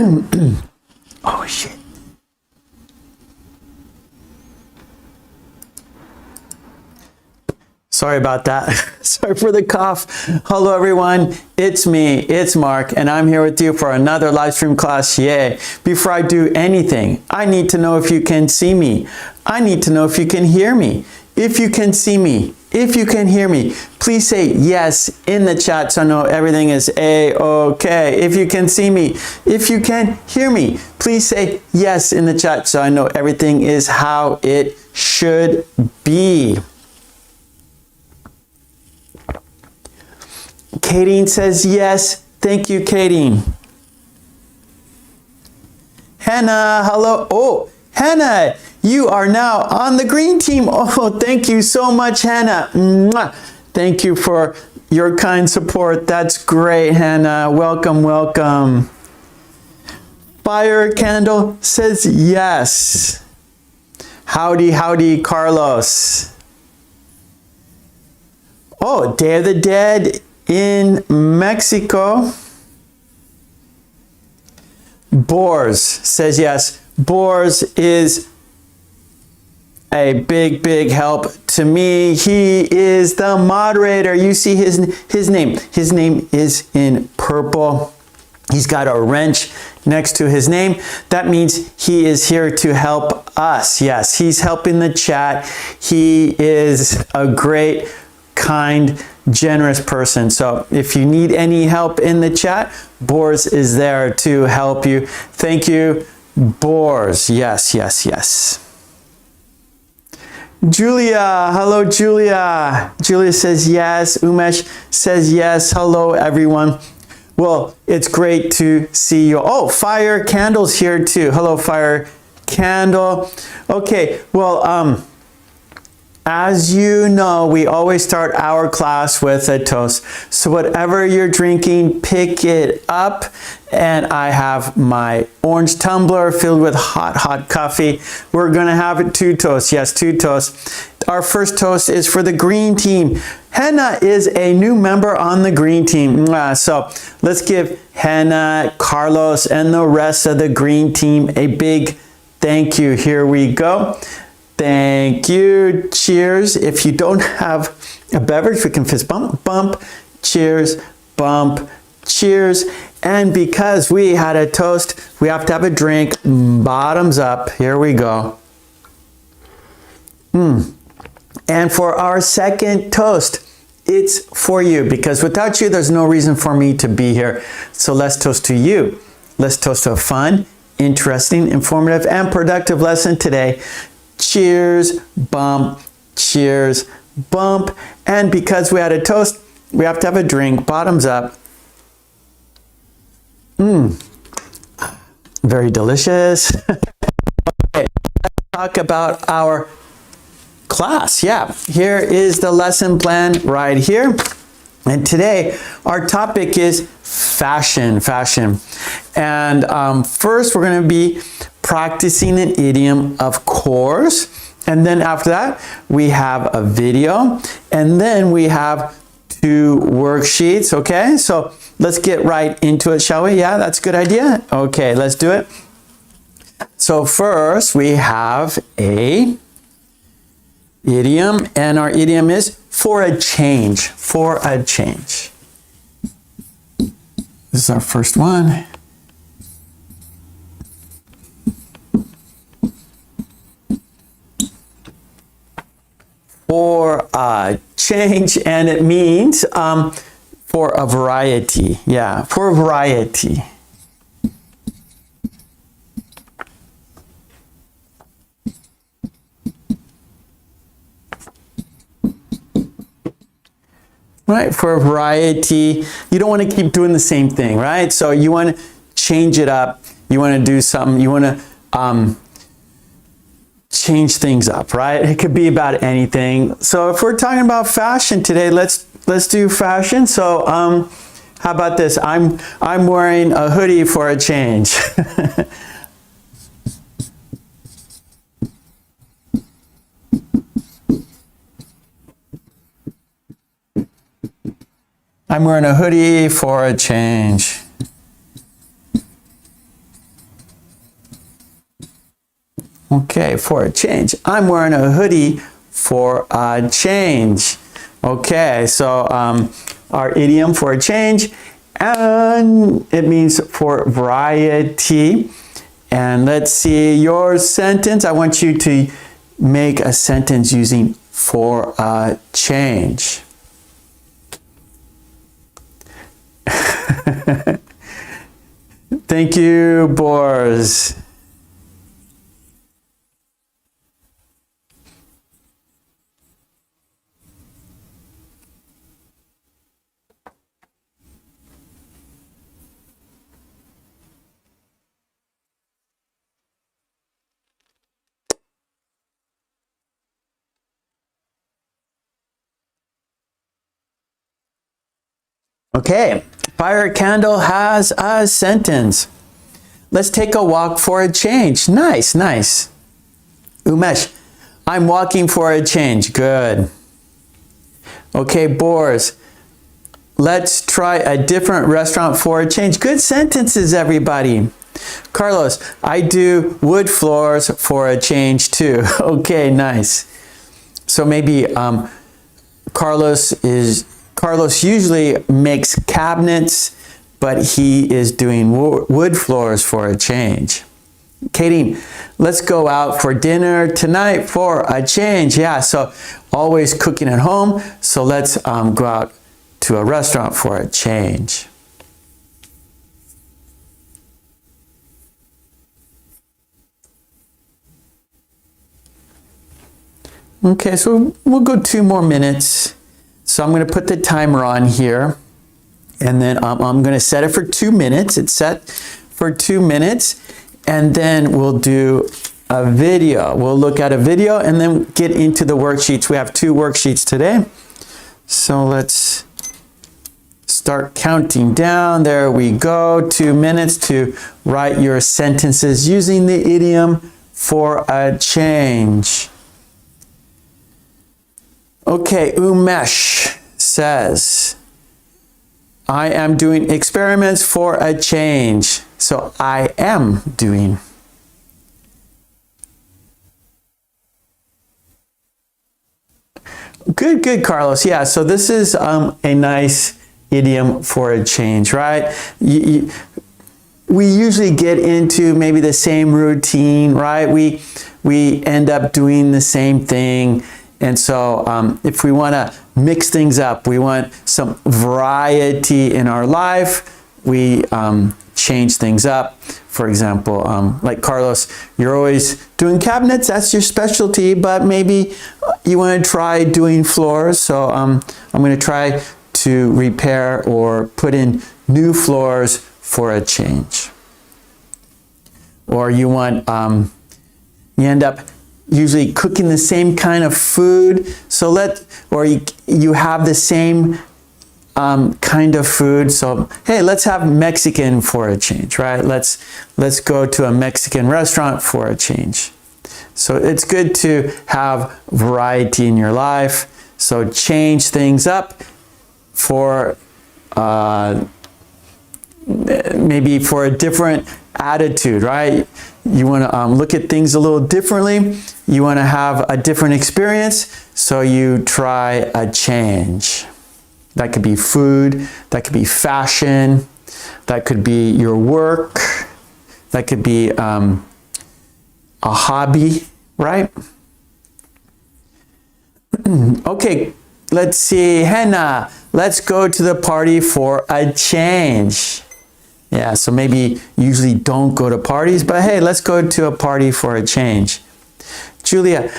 Oh, shit. Sorry about that. Sorry for the cough. Hello, everyone. It's me. It's Mark, and I'm here with you for another live stream class. Yay. Before I do anything, I need to know if you can see me. I need to know if you can hear me. If you can see me, if you can hear me, please say yes in the chat so I know everything is A-okay. If you can see me, if you can hear me, please say yes in the chat so I know everything is how it should be. Kadeen says yes. Thank you, Kadeen. Hannah, hello. Oh, Hannah, you are now on the green team. Oh, thank you so much, Hannah. Mwah. Thank you for your kind support. That's great, Hannah. Welcome, welcome. Fire Candle says yes. Howdy, howdy, Carlos. Oh, Day of the Dead in Mexico. Boars says yes. Boars is a big, big help to me. He is the moderator. You see his name. His name is in purple. He's got a wrench next to his name. That means he is here to help us. Yes, he's helping the chat. He is a great, kind, generous person. So if you need any help in the chat, Boars is there to help you. Thank you, Boars. Yes, yes, yes. Julia, hello, Julia. Julia says yes. Umesh says yes. Hello, everyone. Well, it's great to see you. Oh, Fire Candle's here too. Hello, Fire Candle. Okay, well, as you know, we always start our class with a toast. So whatever you're drinking, pick it up. And I have my orange tumbler filled with hot, hot coffee. We're gonna have 2 toasts. Yes, 2 toasts. Our first toast is for the green team. Hannah is a new member on the green team. So let's give Hannah, Carlos, and the rest of the green team a big thank you. Here we go. Thank you. Cheers. If you don't have a beverage, we can fist bump, bump, cheers, bump, cheers. And because we had a toast, we have to have a drink. Bottoms up. Here we go. And for our second toast, it's for you, because without you, there's no reason for me to be here. So let's toast to you. Let's toast to a fun, interesting, informative, and productive lesson today. Cheers, bump, cheers, bump. And because we had a toast, we have to have a drink. Bottoms up. Very delicious. Okay, let's talk about our class. Yeah, here is the lesson plan right here. And today, our topic is fashion. And first, we're going to be practicing an idiom, of course. And then after that, we have a video. And then we have 2 worksheets, okay? So let's get right into it, shall we? Yeah, that's a good idea. Okay, let's do it. So first, we have a idiom, and our idiom is for a change, for a change. This is our first one. For a change, and it means for a variety. Yeah, for a variety. Right, for a variety. You don't want to keep doing the same thing, right? So you want to change it up. You want to do something. You want to change things up, right? It could be about anything. So if we're talking about fashion today, let's do fashion. So how about this? I'm wearing a hoodie for a change. I'm wearing a hoodie for a change. Okay, for a change. I'm wearing a hoodie for a change. Okay, so our idiom for a change, and it means for variety. And let's see your sentence. I want you to make a sentence using for a change. Thank you, Boris. Okay, fire candle has a sentence. Let's take a walk for a change. Nice, nice. Umesh, I'm walking for a change. Good. Okay, Boris, let's try a different restaurant for a change. Good sentences, everybody. Carlos, I do wood floors for a change too. Okay, nice. So maybe Carlos usually makes cabinets, but he is doing wood floors for a change. Katie, let's go out for dinner tonight for a change. Yeah, so always cooking at home, so let's go out to a restaurant for a change. Okay, so we'll go 2 more minutes. So I'm going to put the timer on here, and then I'm going to set it for 2 minutes. It's set for 2 minutes, and then we'll do a video. We'll look at a video and then get into the worksheets. We have 2 worksheets today. So let's start counting down. There we go. 2 minutes to write your sentences using the idiom for a change. Okay, Umesh says, I am doing experiments for a change. So I am doing. Good, good, Carlos. Yeah, so this is a nice idiom for a change, right? We usually get into maybe the same routine, right? We end up doing the same thing. And so if we want to mix things up, we want some variety in our life, we change things up. For example, like Carlos, you're always doing cabinets, that's your specialty, but maybe you want to try doing floors. So I'm going to try to repair or put in new floors for a change. Or you want, you end up usually cooking the same kind of food, so you have the same kind of food, so hey, let's have Mexican for a change, right? Let's go to a Mexican restaurant for a change. So it's good to have variety in your life, so change things up for maybe for a different attitude, right? You want to look at things a little differently. You want to have a different experience, so you try a change. That could be food, that could be fashion, that could be your work, that could be a hobby, right? Okay, let's see, Hannah, let's go to the party for a change. Yeah, so maybe usually don't go to parties, but hey, let's go to a party for a change. Julia,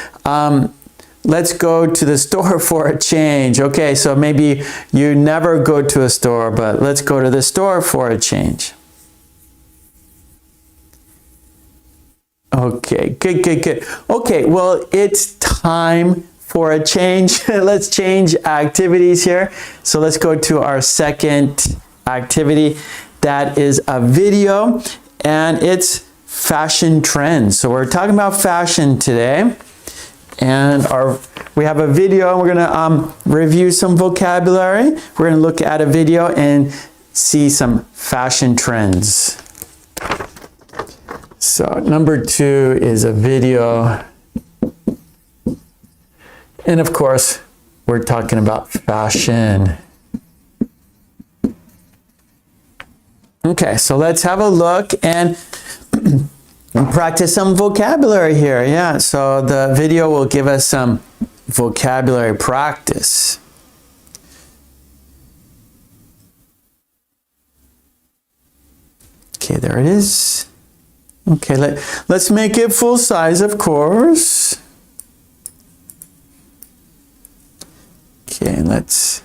let's go to the store for a change. Okay, so maybe you never go to a store, but let's go to the store for a change. Okay, good, good, good. Okay, well, it's time for a change. Let's change activities here. So let's go to our second activity. That is a video, and it's fashion trends. So we're talking about fashion today, and we have a video, and we're gonna review some vocabulary. We're gonna look at a video and see some fashion trends. So number 2 is a video. And of course, we're talking about fashion. Okay, so let's have a look and practice some vocabulary here. Yeah, so the video will give us some vocabulary practice. Okay, there it is. Okay, let's make it full size, of course. Okay, let's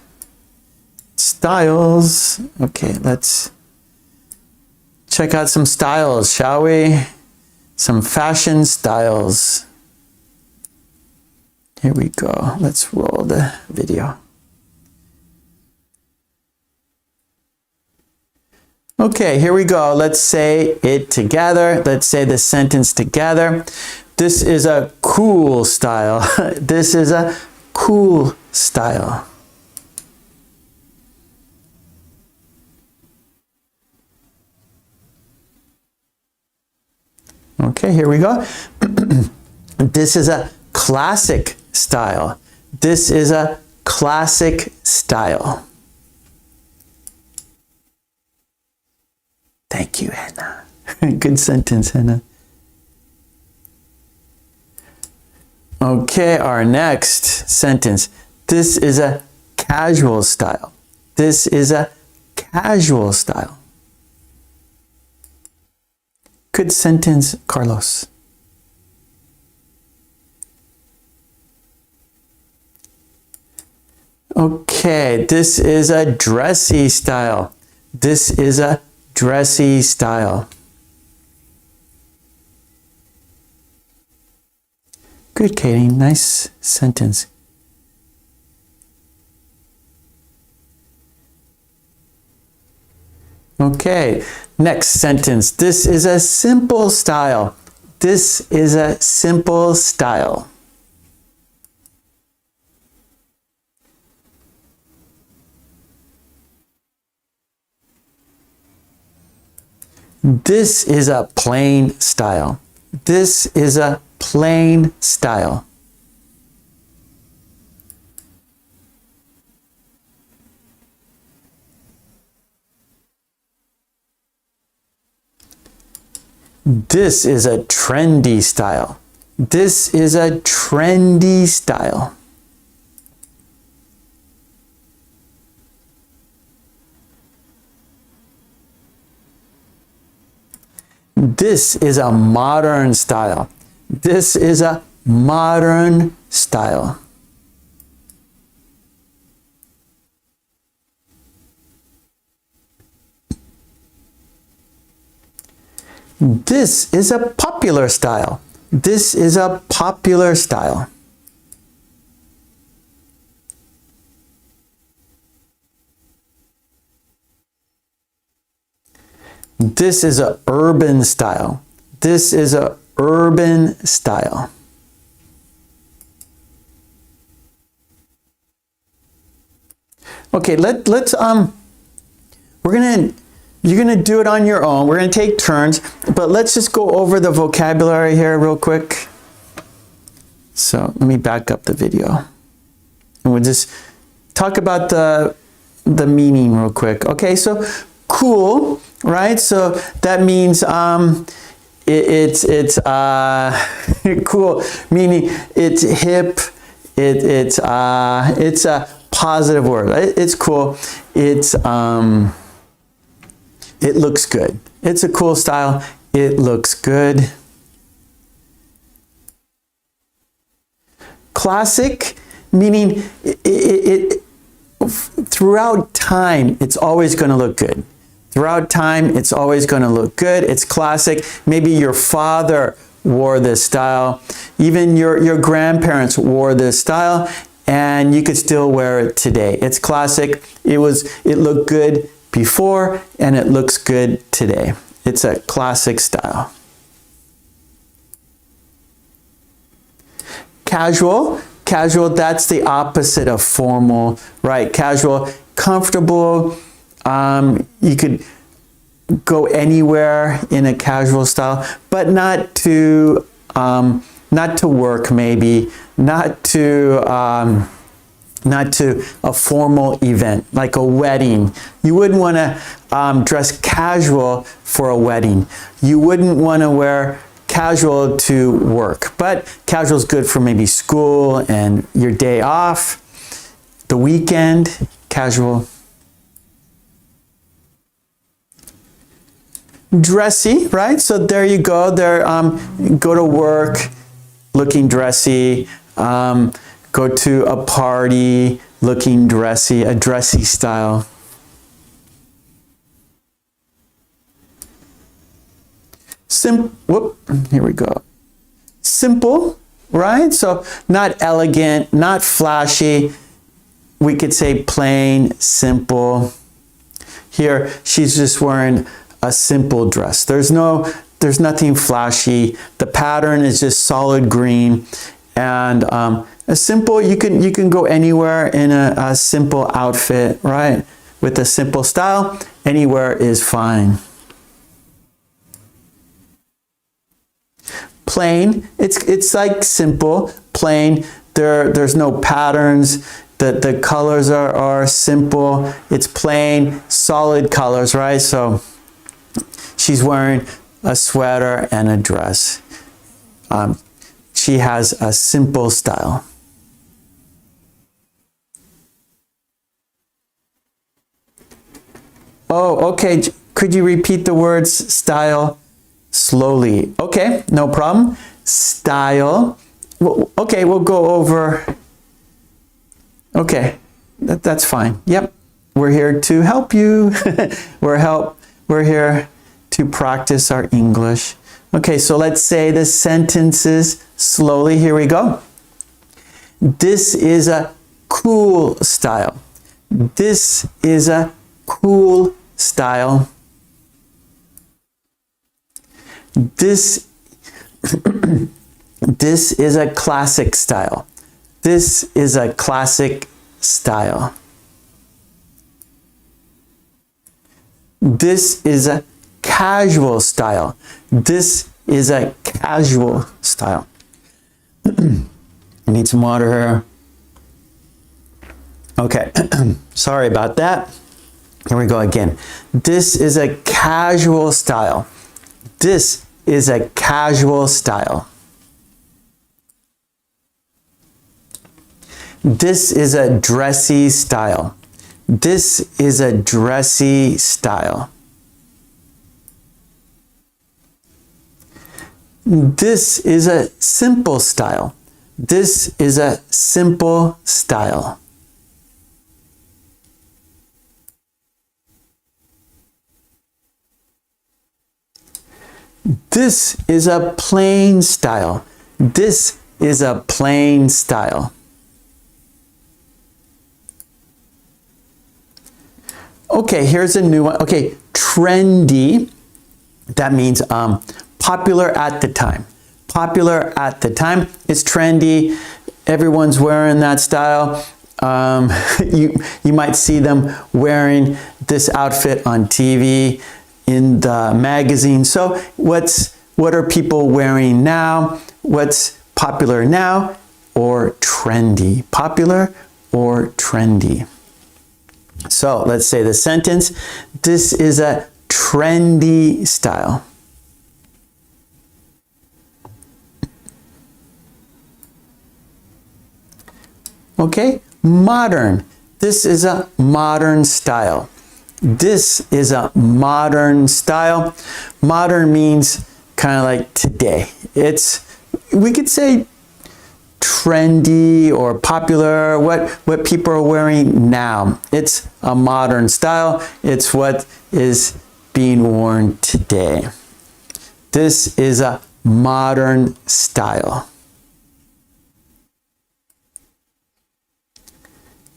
styles. Okay, let's check out some styles, shall we? Some fashion styles. Here we go. Let's roll the video. Okay, here we go. Let's say it together. Let's say the sentence together. This is a cool style. This is a cool style. Okay, here we go. This is a classic style. This is a classic style. Thank you, Hannah. Good sentence, Hannah. Okay, our next sentence. This is a casual style. This is a casual style. Good sentence, Carlos. Okay, this is a dressy style. This is a dressy style. Good, Katie. Nice sentence. Okay, next sentence. This is a simple style. This is a simple style. This is a plain style. This is a plain style. This is a trendy style. This is a trendy style. This is a modern style. This is a modern style. This is a popular style. This is a popular style. This is an urban style. This is an urban style. Okay, you're gonna do it on your own. We're gonna take turns, but let's just go over the vocabulary here real quick. So let me back up the video. And we'll just talk about the meaning real quick. Okay, so cool, right? So that means it's cool, meaning it's hip, it's a positive word. It's cool. It looks good. It's a cool style. It looks good. Classic, meaning it throughout time, it's always going to look good. Throughout time, it's always going to look good. It's classic. Maybe your father wore this style. Even your grandparents wore this style, and you could still wear it today. It's classic. It looked good before, and it looks good today. It's a classic style. Casual, that's the opposite of formal, right? Casual, comfortable. You could go anywhere in a casual style, but not to work, maybe not to a formal event like a wedding. You wouldn't want to dress casual for a wedding. You wouldn't want to wear casual to work, but casual is good for maybe school and your day off, the weekend. Casual. Dressy, right? So there you go. There, go to work looking dressy. Go to a party looking dressy, a dressy style. Here we go. Simple, right? So not elegant, not flashy. We could say plain, simple. Here, she's just wearing a simple dress. There's nothing flashy. The pattern is just solid green, and a simple. You can go anywhere in a simple outfit, right? With a simple style, anywhere is fine. Plain. It's like simple, plain. There's no patterns. The colors are simple. It's plain, solid colors, right? So she's wearing a sweater and a dress. She has a simple style. Oh, okay. Could you repeat the words style slowly? Okay, no problem. Style. Okay, we'll go over. Okay, that's fine. Yep, we're here to help you. We're here to practice our English. Okay, so let's say the sentences slowly. Here we go. This is a cool style. This is a cool style. This is a classic style. This is a classic style. This is a casual style. This is a casual style. I need some water here. Okay, sorry about that. Here we go again. This is a casual style. This is a casual style. This is a dressy style. This is a dressy style. This is a simple style. This is a simple style. This is a plain style. This is a plain style. Okay, here's a new one. Okay, trendy. That means popular at the time. Popular at the time. It's trendy. Everyone's wearing that style. You might see them wearing this outfit on TV, in the magazine. So what are people wearing now? What's popular now or trendy? Popular or trendy? So let's say the sentence. This is a trendy style. Okay, modern. This is a modern style. This is a modern style. Modern means kind of like today. We could say trendy or popular, what people are wearing now. It's a modern style. It's what is being worn today. This is a modern style.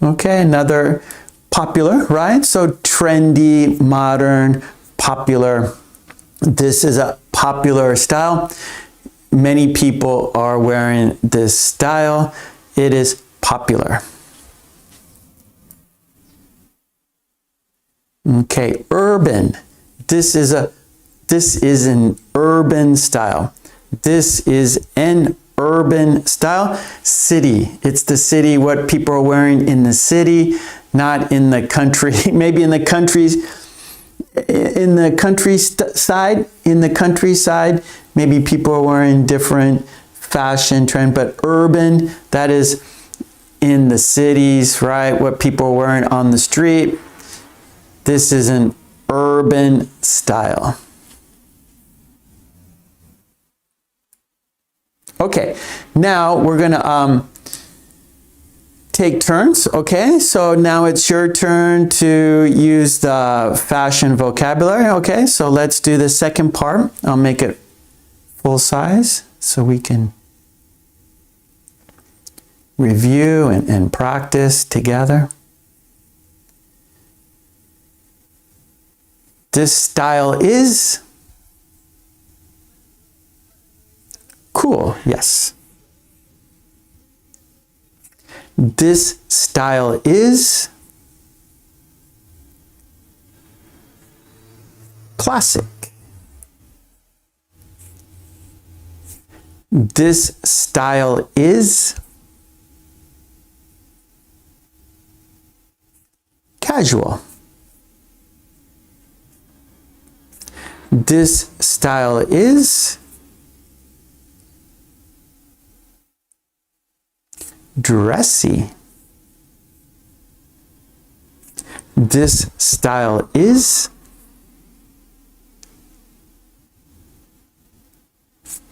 Okay, another popular, right? So trendy, modern, popular. This is a popular style. Many people are wearing this style. It is popular. Okay, urban. This is an urban style. This is an urban style. City. It's the city, what people are wearing in the city, not in the country. Maybe in the countryside, maybe people are wearing different fashion trend, but urban, that is in the cities, right? What people are wearing on the street. This is an urban style. Okay, now we're gonna take turns, okay? So now it's your turn to use the fashion vocabulary, okay? So let's do the second part. I'll make it full size so we can review and practice together. This style is cool, yes. This style is classic. This style is casual. This style is dressy. This style is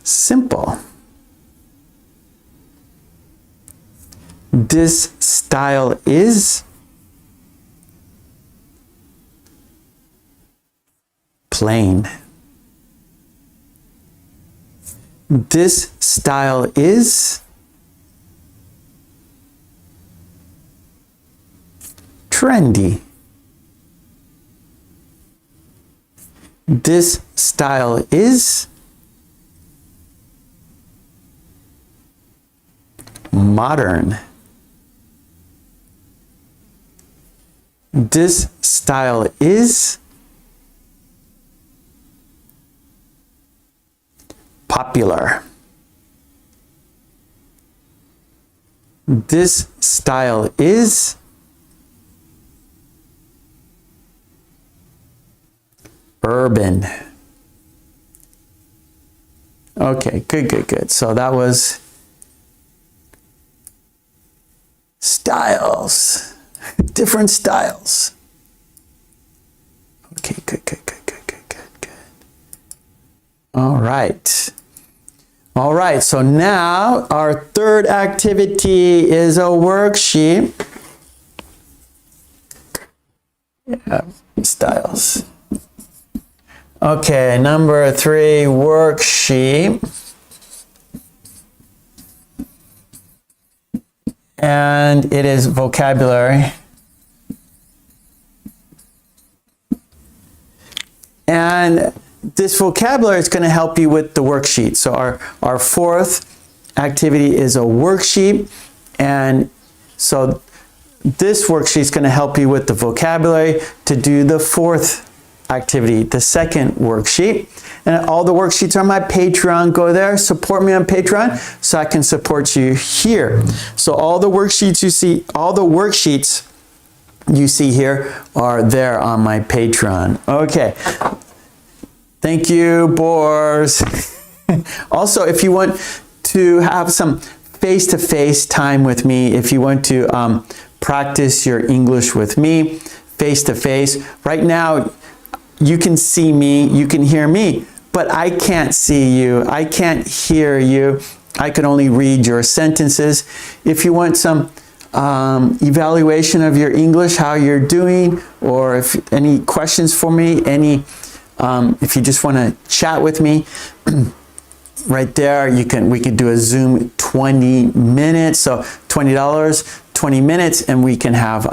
simple. This style is plain. This style is trendy. This style is modern. This style is popular. This style is urban. Okay, good. So that was styles, different styles. Okay, good. All right, so now our third activity is a worksheet. Yeah, styles. Okay, number 3, worksheet. And it is vocabulary. And this vocabulary is going to help you with the worksheet. So our fourth activity is a worksheet. And so this worksheet is going to help you with the vocabulary to do the fourth activity, the second worksheet. And all the worksheets are on my Patreon. Go there, support me on Patreon so I can support you here. So all the worksheets you see here are there on my Patreon. Okay. Thank you, Boars. Also, if you want to have some face-to-face time with me, if you want to practice your English with me face-to-face, right now you can see me, you can hear me, but I can't see you, I can't hear you. I can only read your sentences. If you want some evaluation of your English, how you're doing, or if any questions for me, if you just want to chat with me, right there, we could do a Zoom 20 minutes, so $20, 20 minutes, and we can have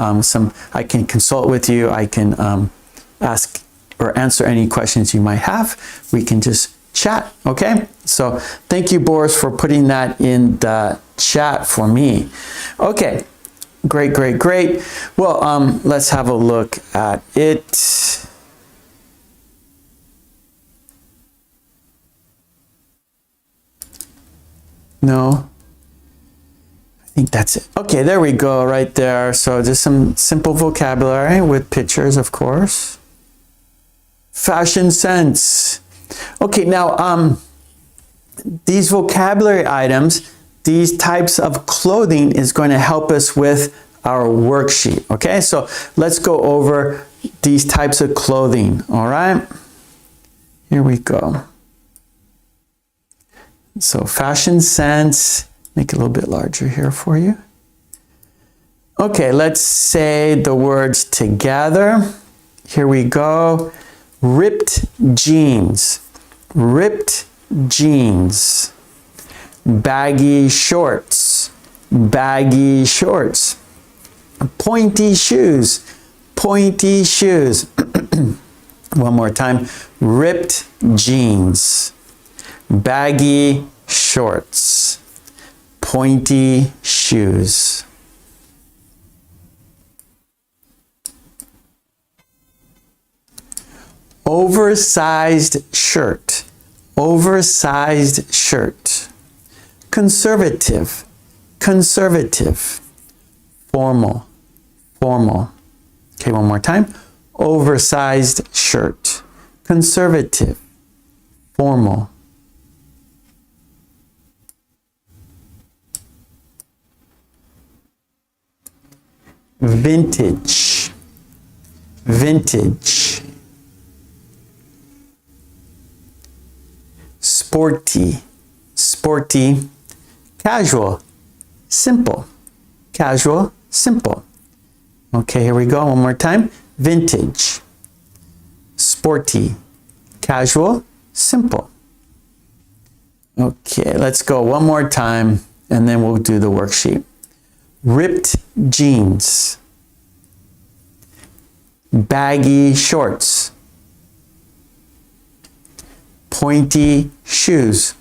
I can consult with you, I can ask or answer any questions you might have. We can just chat, okay? So thank you, Boris, for putting that in the chat for me. Okay, great. Well, let's have a look at it. No. I think that's it. Okay, there we go, right there. So just some simple vocabulary with pictures, of course. Fashion sense. Okay, now these vocabulary items, these types of clothing is going to help us with our worksheet. Okay, so let's go over these types of clothing. All right, here we go. So fashion sense, make it a little bit larger here for you. Okay, let's say the words together. Here we go. Ripped jeans, ripped jeans. Baggy shorts, baggy shorts. Pointy shoes, pointy shoes. One more time. Ripped jeans, baggy shorts, pointy shoes. Oversized shirt, oversized shirt. Conservative, conservative. Formal, formal. Okay, one more time. Oversized shirt. Conservative, formal. Vintage, vintage. Sporty, sporty. Casual, simple. Casual, simple. Okay, here we go. One more time. Vintage, sporty, casual, simple. Okay, let's go one more time and then we'll do the worksheet. Ripped jeans, baggy shorts, pointy shoes,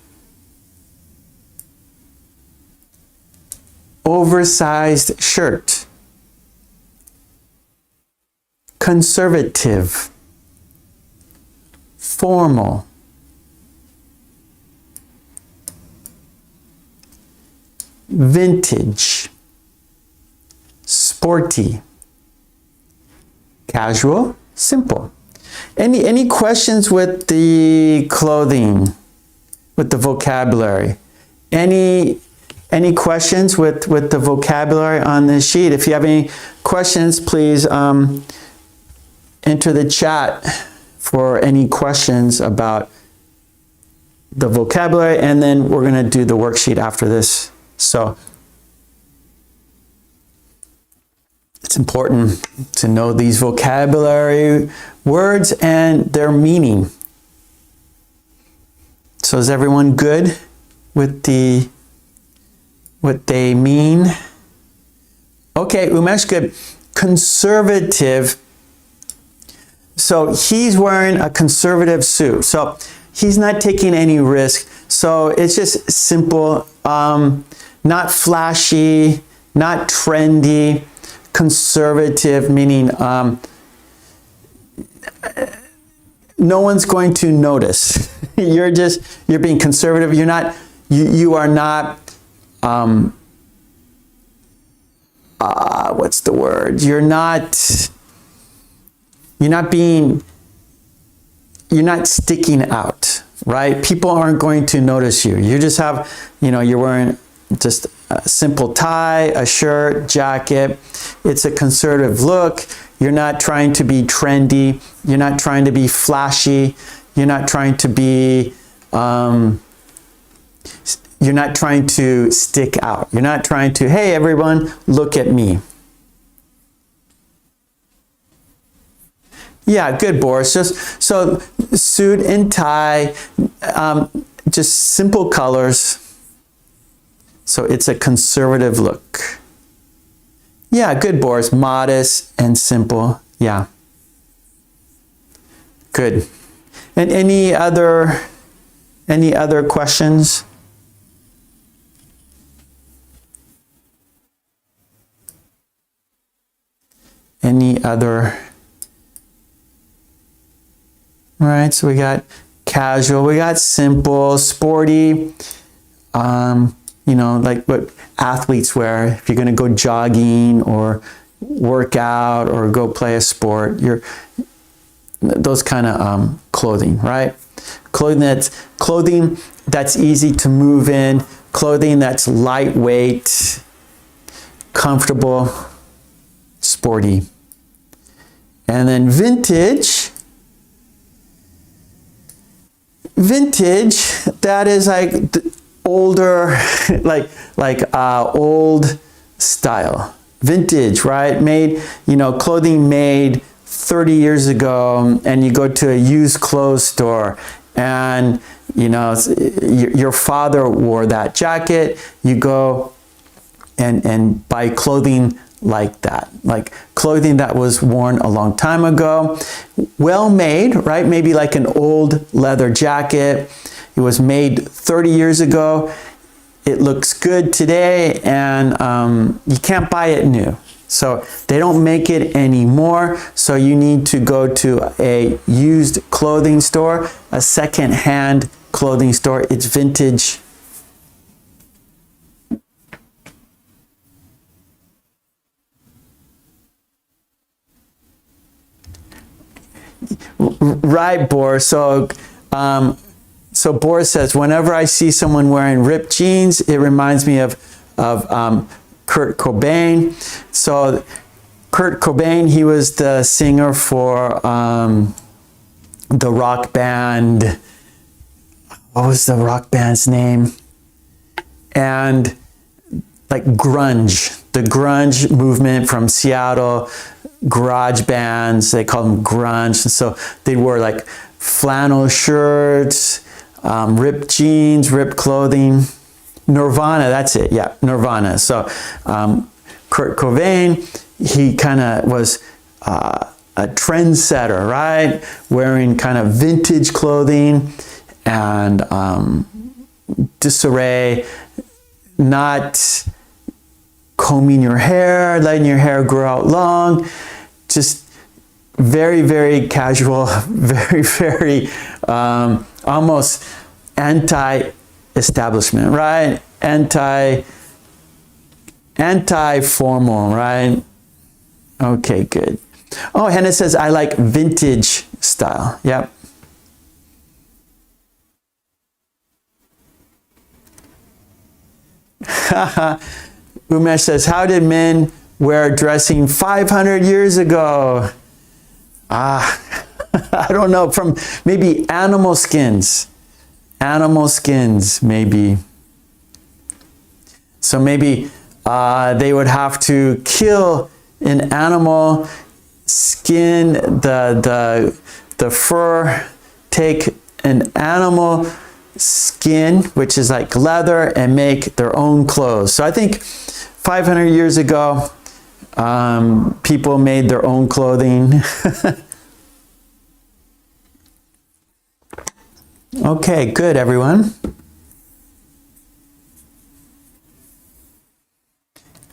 oversized shirt, conservative, formal, vintage, sporty, casual, simple. Any questions with the clothing, with the vocabulary? Any questions with the vocabulary on this sheet? If you have any questions, please enter the chat for any questions about the vocabulary, and then we're going to do the worksheet after this. So it's important to know these vocabulary words and their meaning. So is everyone good with what they mean? Okay, Umesh, good. Conservative. So he's wearing a conservative suit. So he's not taking any risk. So it's just simple, not flashy, not trendy. Conservative, meaning no one's going to notice. You're being conservative. You are not, what's the word? You're not sticking out, right? People aren't going to notice you. You just have, you're wearing just a simple tie, a shirt, jacket. It's a conservative look. You're not trying to be trendy. You're not trying to be flashy. You're not trying to be, you're not trying to stick out. You're not trying to, hey, everyone, look at me. Yeah, good, Boris. Just so suit and tie, just simple colors. So it's a conservative look. Yeah, good, Boris. Modest and simple. Yeah. Good. And any other questions? Any other? All right, so we got casual, we got simple, sporty, you know, like what athletes wear. If you're going to go jogging or work out or go play a sport, those kind of clothing, right? Clothing that's easy to move in, clothing that's lightweight, comfortable, sporty. And then vintage, that is like older, like old style. Vintage, right? Made, you know, clothing made 30 years ago, and you go to a used clothes store and, you know, your father wore that jacket. You go and buy clothing like that, like clothing that was worn a long time ago, well made, right? Maybe like an old leather jacket. It was made 30 years ago. It looks good today, and you can't buy it new. So they don't make it anymore. So you need to go to a used clothing store, a second-hand clothing store. It's vintage. Right, Boris. So Boris says, whenever I see someone wearing ripped jeans, it reminds me of Kurt Cobain. So Kurt Cobain, he was the singer for the rock band. What was the rock band's name? And like grunge, the grunge movement from Seattle, garage bands, they call them grunge. And so they wore like flannel shirts, ripped jeans, ripped clothing. Nirvana, that's it, yeah, Nirvana. So Kurt Cobain, he kind of was a trendsetter, right? Wearing kind of vintage clothing and disarray, not combing your hair, letting your hair grow out long, just very, very casual, very, very almost anti-establishment, right? Anti-formal, right? Okay, good. Oh, Hannah says, I like vintage style. Yep. Umesh says, how did men wear dressing 500 years ago? I don't know, from maybe animal skins. Animal skins, maybe. So maybe they would have to kill an animal, skin the fur, take an animal skin, which is like leather, and make their own clothes. So I think 500 years ago, people made their own clothing. Okay, good, everyone.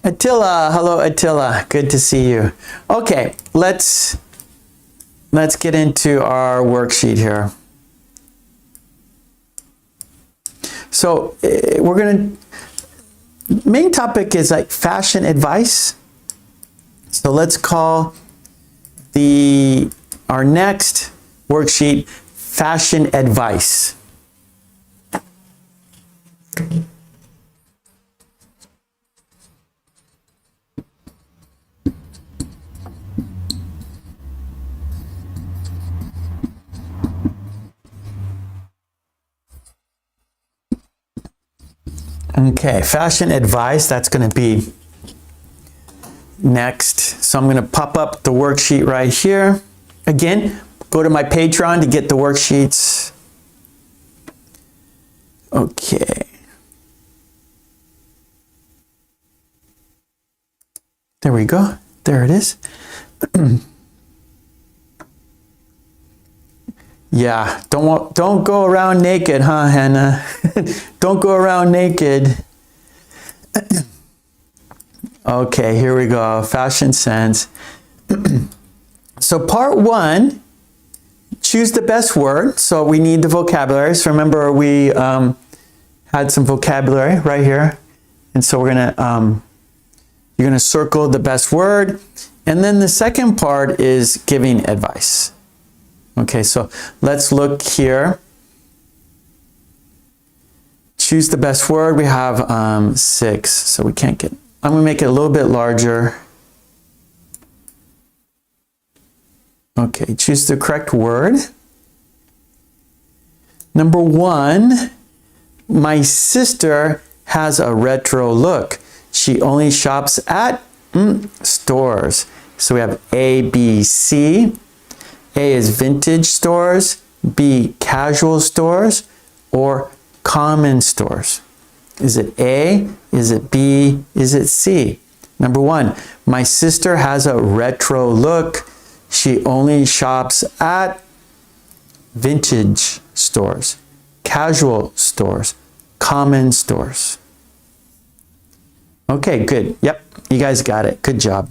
Attila, hello Attila, good to see you. Okay, let's get into our worksheet here. So we're gonna, main topic is like fashion advice. So let's call our next worksheet fashion advice. Okay, fashion advice, that's going to be next. So I'm going to pop up the worksheet right here. Again, go to my Patreon to get the worksheets. Okay. There we go. There it is. Yeah, don't go around naked, huh, Hannah? Don't go around naked. Okay, here we go. Fashion sense. So part one, choose the best word. So we need the vocabulary. So remember, we had some vocabulary right here. And so we're gonna, you're gonna circle the best word. And then the second part is giving advice. Okay, so let's look here. Choose the best word. We have 6, so we can't get, I'm gonna make it a little bit larger. Okay, choose the correct word. Number 1, my sister has a retro look. She only shops at stores. So we have A, B, C. A is vintage stores, B, casual stores, or common stores. Is it A? Is it B? Is it C? Number 1, my sister has a retro look. She only shops at vintage stores, casual stores, common stores. Okay, good. Yep, you guys got it. Good job.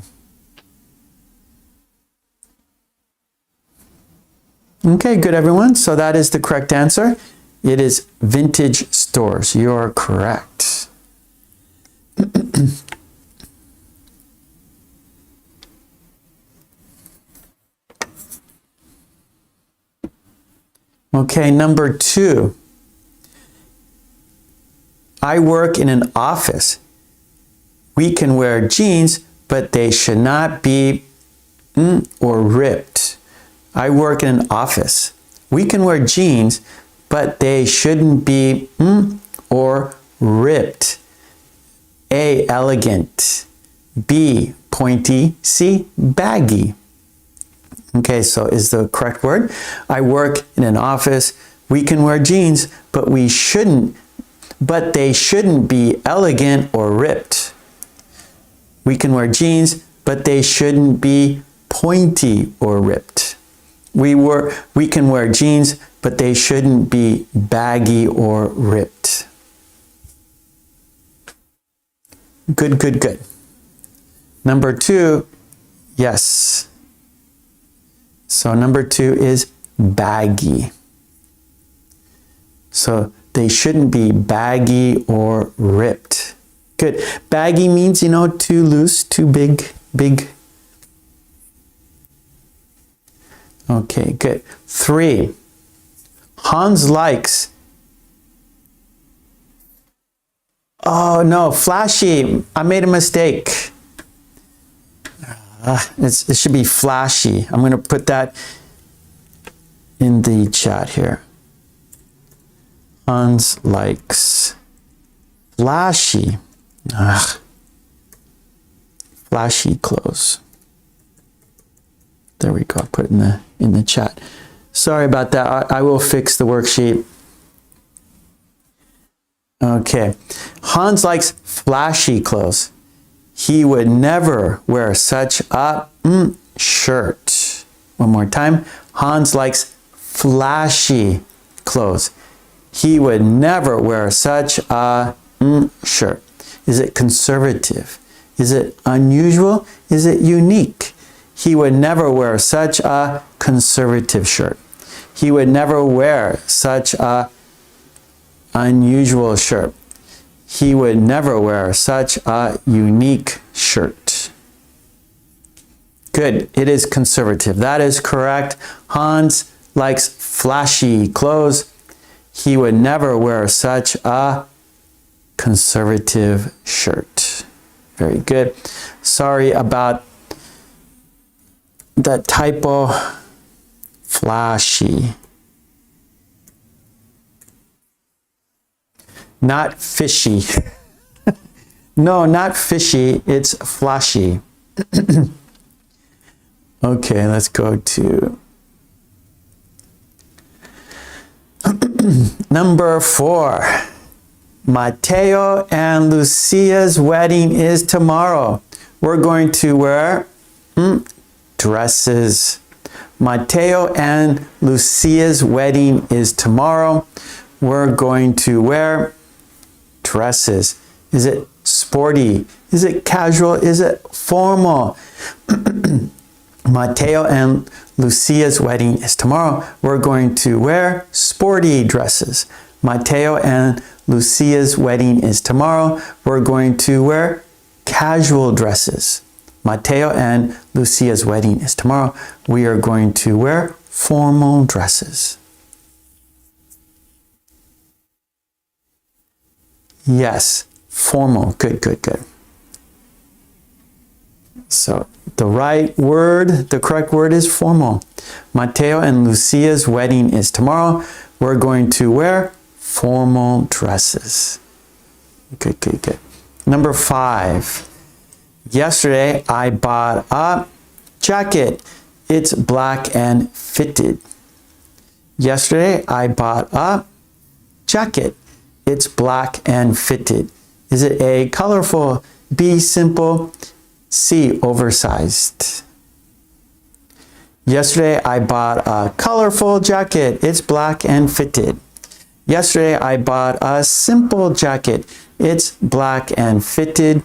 Okay, good everyone. So that is the correct answer. It is vintage stores. You're correct. Okay, number 2. I work in an office. We can wear jeans, but they should not be or ripped. I work in an office. We can wear jeans, but they shouldn't be or ripped. A, elegant. B, pointy. C, baggy. Okay, so is the correct word. I work in an office. We can wear jeans, but they shouldn't be elegant or ripped. We can wear jeans, but they shouldn't be pointy or ripped. We can wear jeans, but they shouldn't be baggy or ripped. Good, good, good. Number 2, yes. So number 2 is baggy. So they shouldn't be baggy or ripped. Good. Baggy means, you know, too loose, too big. Okay, good. 3. Hans likes. Oh no, flashy. I made a mistake. It should be flashy. I'm going to put that in the chat here. Hans likes flashy. Flashy clothes. There we go. I'll put it in the chat. Sorry about that. I will fix the worksheet. Okay. Hans likes flashy clothes. He would never wear such a shirt. One more time. Hans likes flashy clothes. He would never wear such a shirt. Is it conservative? Is it unusual? Is it unique? He would never wear such a conservative shirt. He would never wear such a unusual shirt. He would never wear such a unique shirt. Good. It is conservative. That is correct. Hans likes flashy clothes. He would never wear such a conservative shirt. Very good. Sorry about that typo. Flashy. Not fishy. No, not fishy. It's flashy. Okay, let's go to number 4. Mateo and Lucia's wedding is tomorrow. We're going to wear dresses. Mateo and Lucia's wedding is tomorrow. We're going to wear dresses. Is it sporty? Is it casual? Is it formal? Mateo and Lucia's wedding is tomorrow. We're going to wear sporty dresses. Mateo and Lucia's wedding is tomorrow. We're going to wear casual dresses. Mateo and Lucia's wedding is tomorrow. We are going to wear formal dresses. Yes, formal. Good, good, good. So the right word, the correct word is formal. Mateo and Lucia's wedding is tomorrow. We're going to wear formal dresses. Good, good, good. Number 5. Yesterday, I bought a jacket. It's black and fitted. Yesterday, I bought a jacket. It's black and fitted. Is it A, colorful, B, simple, C, oversized? Yesterday, I bought a colorful jacket. It's black and fitted. Yesterday, I bought a simple jacket. It's black and fitted.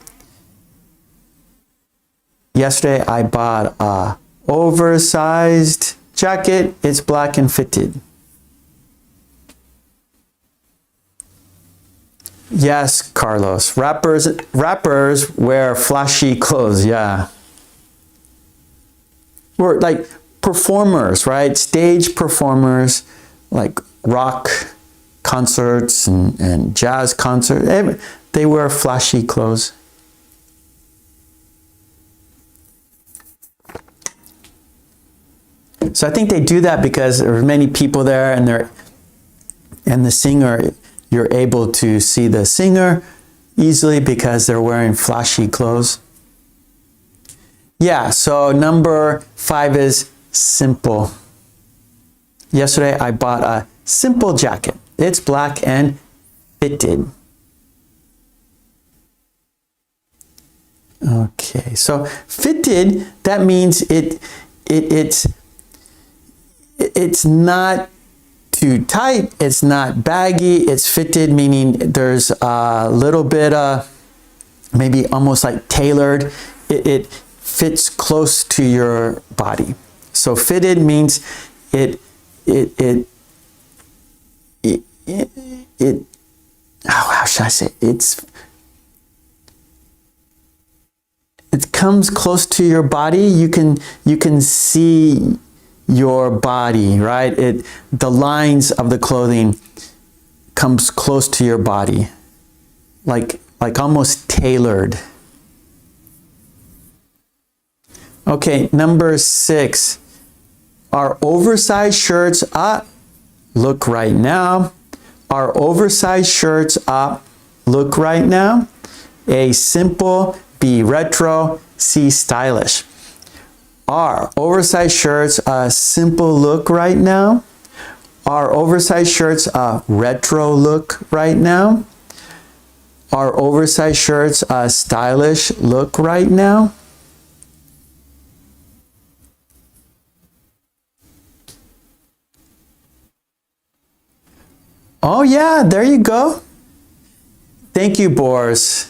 Yesterday, I bought a oversized jacket. It's black and fitted. Yes, Carlos. Rappers wear flashy clothes. Yeah. We're like performers, right? Stage performers, like rock concerts and jazz concerts. They wear flashy clothes. So I think they do that because there are many people there, and the singer, you're able to see the singer easily because they're wearing flashy clothes. Yeah, so number 5 is simple. Yesterday I bought a simple jacket. It's black and fitted. Okay, so fitted, that means it's not too tight, it's not baggy, it's fitted, meaning there's a little bit maybe almost like tailored. It fits close to your body. So fitted means how should I say, it comes close to your body. You can see your body, right? The lines of the clothing comes close to your body, like almost tailored. Okay, number 6. Are oversized shirts up? Look right now. Are oversized shirts up? Look right now. A, simple, B, retro, C, stylish. Are oversized shirts a simple look right now? Are oversized shirts a retro look right now? Are oversized shirts a stylish look right now? Oh yeah, there you go. Thank you, Boris.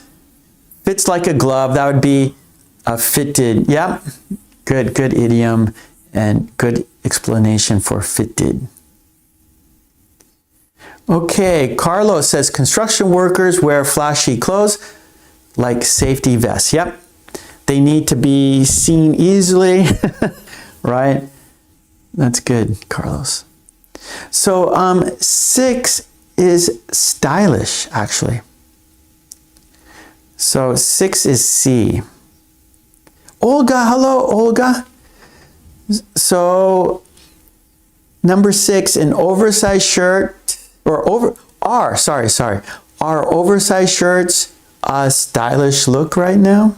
Fits like a glove. That would be a fitted. Yep. Good idiom and good explanation for fitted. Okay, Carlos says construction workers wear flashy clothes like safety vests. Yep. They need to be seen easily, right? That's good, Carlos. So 6 is stylish, actually. So 6 is C. Olga, hello, Olga. So number 6, an oversized shirt, or are oversized shirts a stylish look right now?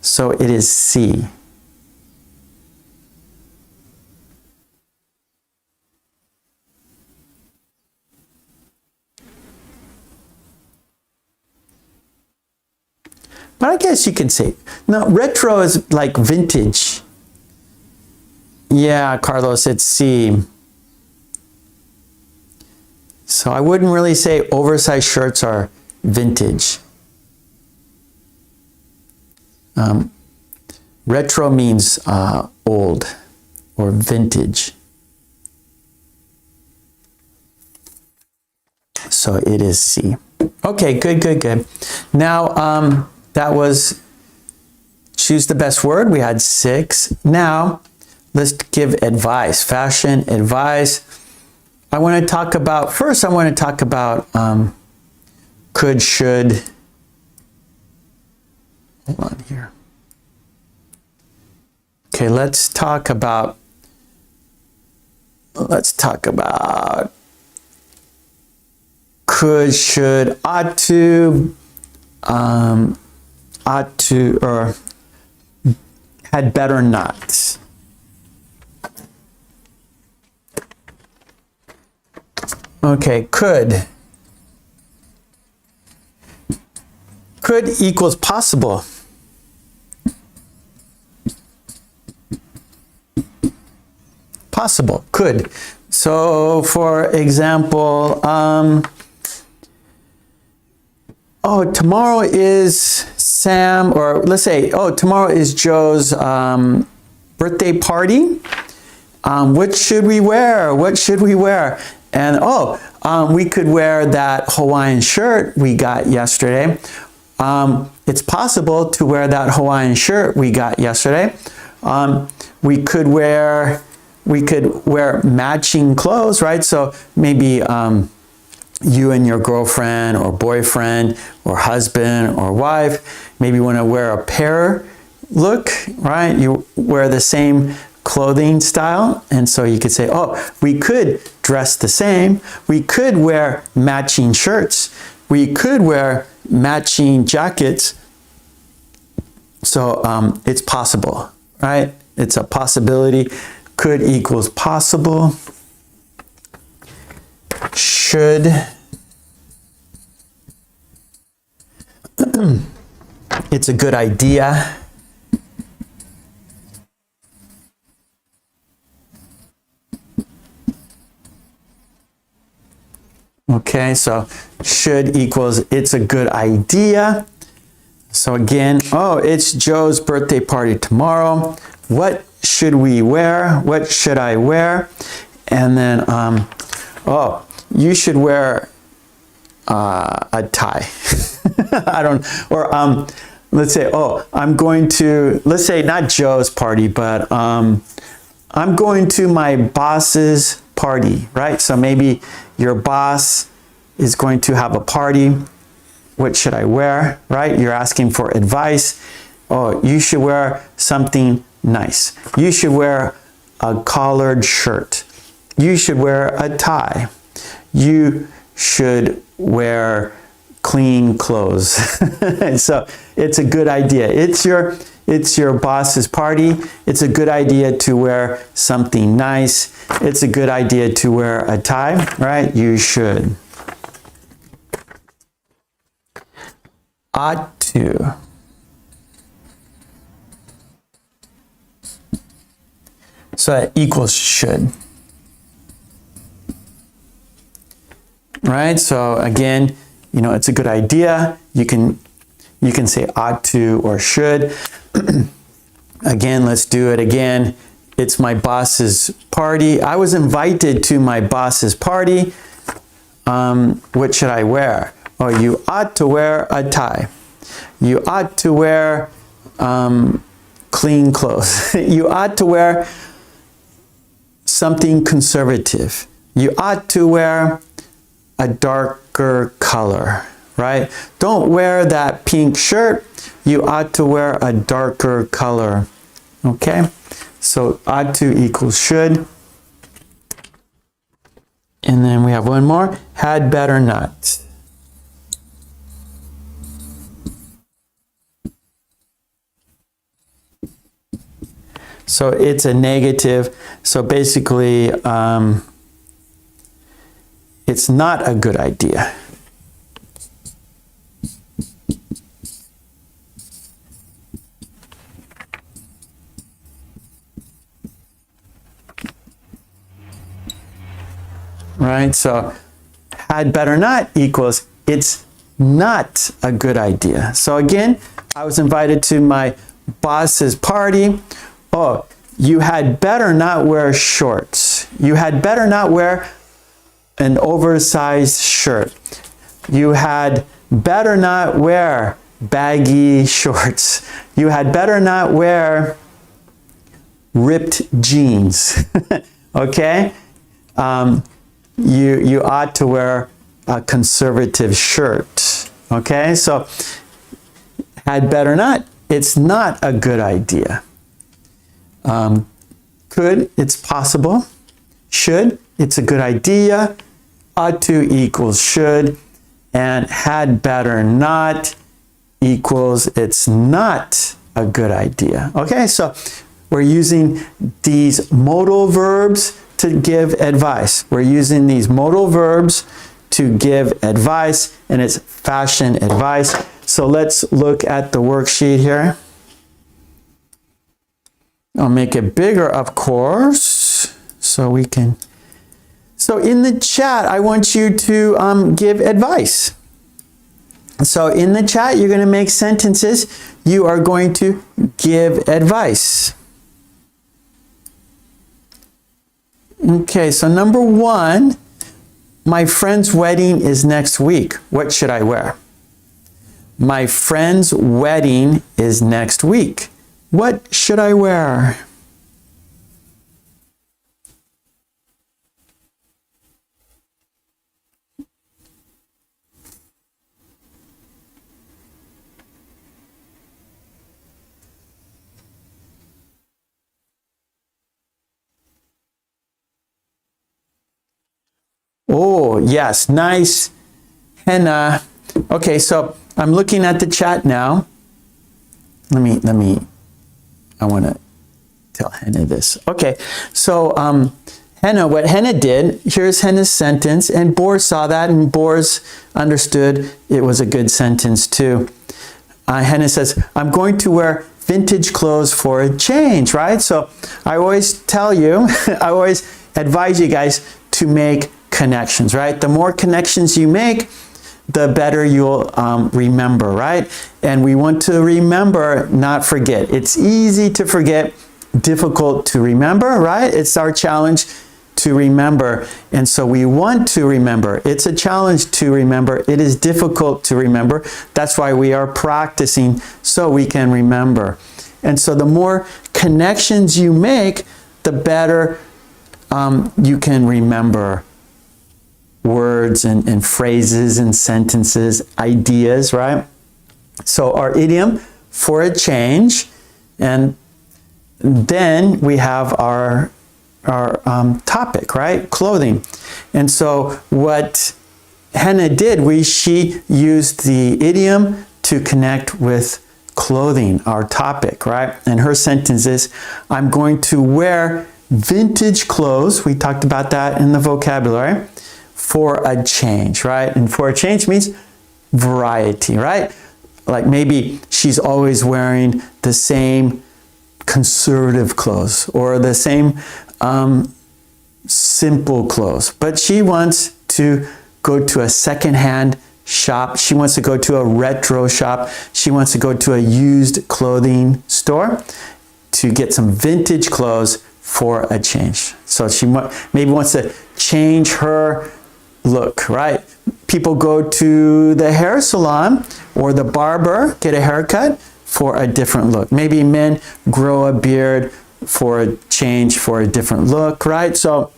So it is C. But I guess you can say, no, retro is like vintage. Yeah, Carlos, it's C. So I wouldn't really say oversized shirts are vintage. Retro means old or vintage. So it is C. Okay, good, good, good. Now, that was choose the best word. We had 6. Now, let's give advice, fashion advice. I want to talk about, first I want to talk about could, should. Hold on here. Okay, let's talk about could, should, ought to, or had better not. Okay, could. Could equals possible. Possible, could. So, for example, oh, tomorrow is Sam, or let's say, oh, tomorrow is Joe's birthday party. What should we wear? What should we wear? And oh, we could wear that Hawaiian shirt we got yesterday. It's possible to wear that Hawaiian shirt we got yesterday. We could wear matching clothes, right? So maybe you and your girlfriend or boyfriend or husband or wife maybe want to wear a pair look, right? You wear the same clothing style, and so you could say, oh, we could dress the same. We could wear matching shirts. We could wear matching jackets. So it's possible, right? It's a possibility. Could equals possible. Should. It's a good idea. Okay, so should equals it's a good idea. So again, oh, it's Joe's birthday party tomorrow. What should we wear? What should I wear? And then, oh, you should wear a tie. I don't, or let's say, oh, I'm going to, let's say not Joe's party, but I'm going to my boss's party, right? So maybe your boss is going to have a party. What should I wear, right? You're asking for advice. Oh, you should wear something nice. You should wear a collared shirt. You should wear a tie. You should wear clean clothes. So it's a good idea. It's your boss's party. It's a good idea to wear something nice. It's a good idea to wear a tie, right? You should. Ought to. So that equals should. Right? So again, you know, it's a good idea. You can say ought to or should. Again, let's do it again. It's my boss's party. I was invited to my boss's party. What should I wear? Oh, you ought to wear a tie. You ought to wear clean clothes. You ought to wear something conservative. You ought to wear a darker color, right? Don't wear that pink shirt. You ought to wear a darker color. Okay? So ought to equals should. And then we have one more. Had better not. So it's a negative. So basically, it's not a good idea. Right? So had better not equals it's not a good idea. So again, I was invited to my boss's party. Oh, you had better not wear shorts. You had better not wear an oversized shirt. You had better not wear baggy shorts. You had better not wear ripped jeans. Okay? You ought to wear a conservative shirt. Okay? So, had better not, it's not a good idea. Could, it's possible. Should, it's a good idea. Ought to equals should. And had better not equals it's not a good idea. Okay, so we're using these modal verbs to give advice. We're using these modal verbs to give advice, and it's fashion advice. So let's look at the worksheet here. I'll make it bigger, of course, so we can. So in the chat, I want you to give advice. So in the chat, you're going to make sentences. You are going to give advice. Okay, so number one, my friend's wedding is next week. What should I wear? My friend's wedding is next week. What should I wear? Oh, yes, nice, Henna. Okay, so I'm looking at the chat now. I want to tell Henna this. Okay, so Henna, what Henna did, here's Henna's sentence, and Boris saw that, and Boris understood it was a good sentence too. Henna says, I'm going to wear vintage clothes for a change, right? So I always tell you, I always advise you guys to make connections, right? The more connections you make, the better you'll remember, right? And we want to remember, not forget. It's easy to forget, difficult to remember, right? It's our challenge to remember. And so we want to remember. It's a challenge to remember. It is difficult to remember. That's why we are practicing so we can remember. And so the more connections you make, the better you can remember words and phrases and sentences, ideas, right? So our idiom, for a change, and then we have our topic, right? Clothing. And so what Henna did, she used the idiom to connect with clothing, our topic, right? And her sentence is, I'm going to wear vintage clothes. We talked about that in the vocabulary. For a change, right? And for a change means variety, right? Like maybe she's always wearing the same conservative clothes or the same simple clothes, but she wants to go to a secondhand shop. She wants to go to a retro shop. She wants to go to a used clothing store to get some vintage clothes for a change. So she maybe wants to change her look, right? People go to the hair salon or the barber, get a haircut for a different look. Maybe men grow a beard for a change, for a different look, right? So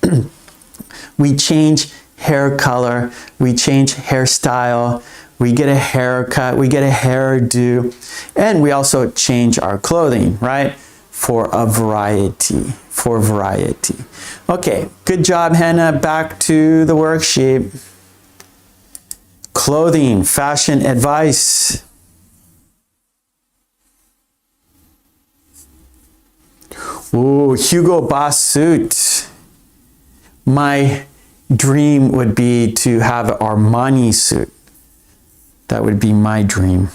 we change hair color, we change hairstyle, we get a haircut, we get a hairdo, and we also change our clothing, right? For a variety, for variety. Okay, good job, Henna. Back to the worksheet. Clothing, fashion advice. Ooh, Hugo Boss suit. My dream would be to have an Armani suit. That would be my dream.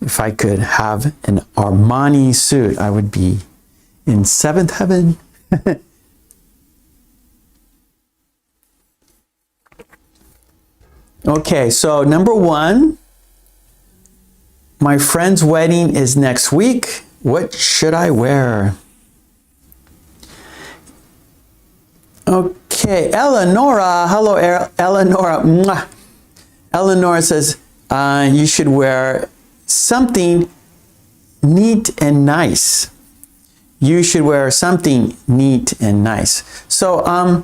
If I could have an Armani suit, I would be in seventh heaven. Okay, so number one, my friend's wedding is next week. What should I wear? Okay. Okay, Eleonora. Hello, Eleonora. Mwah. Eleonora says you should wear something neat and nice. You should wear something neat and nice. So,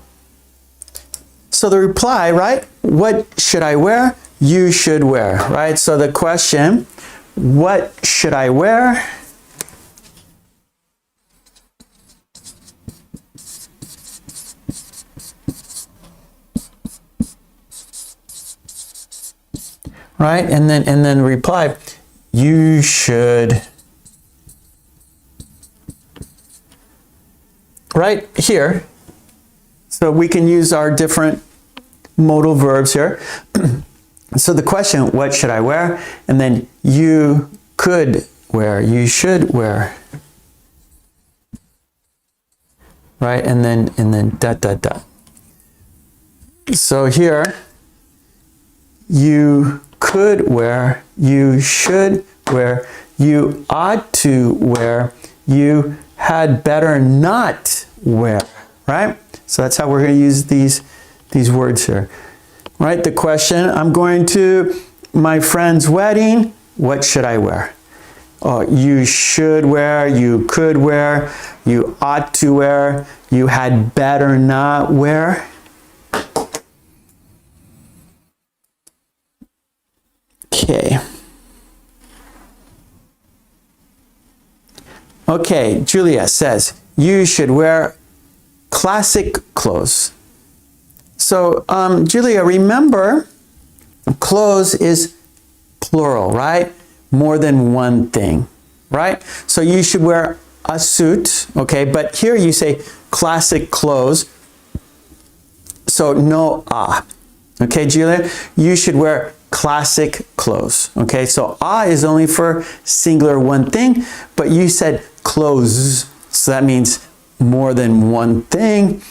so the reply, right? What should I wear? You should wear, right? So the question, what should I wear? Right? And then reply, you should. Right here. So we can use our different modal verbs here. So the question, what should I wear? And then you could wear, you should wear. Right? And then dot dot dot. So here, you could wear, you should wear, you ought to wear, you had better not wear, right? So that's how we're going to use these words here, right? The question, I'm going to my friend's wedding, what should I wear? Oh, you should wear, you could wear, you ought to wear, you had better not wear. Okay. Okay, Julia says, you should wear classic clothes. So, Julia, remember, clothes is plural, right? More than one thing, right? So you should wear a suit, okay? But here you say classic clothes, so no ah. Okay, Julia, you should wear classic clothes. Okay, so is only for singular one thing, but you said clothes, so that means more than one thing.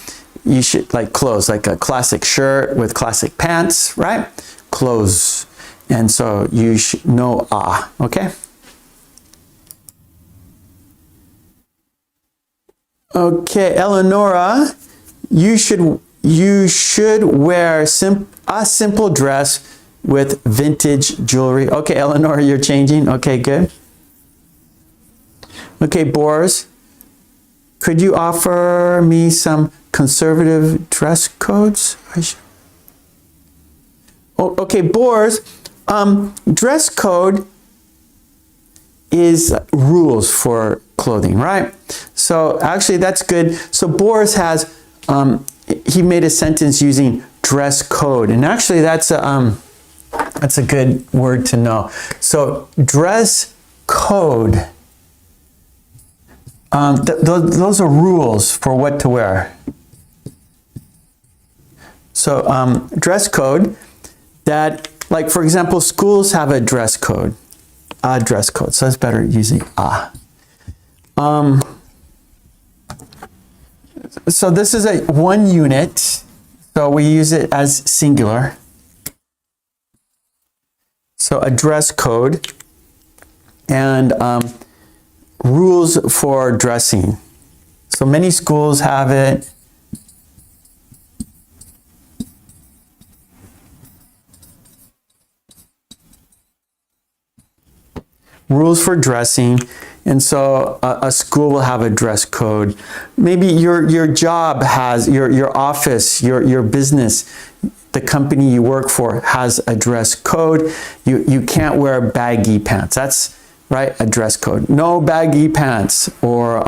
You should like clothes, like a classic shirt with classic pants, right? Clothes. And so you should know okay? Okay, Eleonora, you should wear a simple dress with vintage jewelry. Okay, Eleanor, you're changing. Okay, good. Okay, Boris, could you offer me some conservative dress codes? Oh, okay, Boris, dress code is rules for clothing, right? So actually that's good. So Boris has, he made a sentence using dress code, and actually that's a good word to know. So dress code, those are rules for what to wear. So dress code, that, like for example, schools have a dress code. So it's better using So this is a one unit, so we use it as singular. So a dress code and rules for dressing. So many schools have it. Rules for dressing. And so a school will have a dress code. Maybe your job has, your office, your business, the company you work for has a dress code. You can't wear baggy pants. That's right, a dress code. No baggy pants, or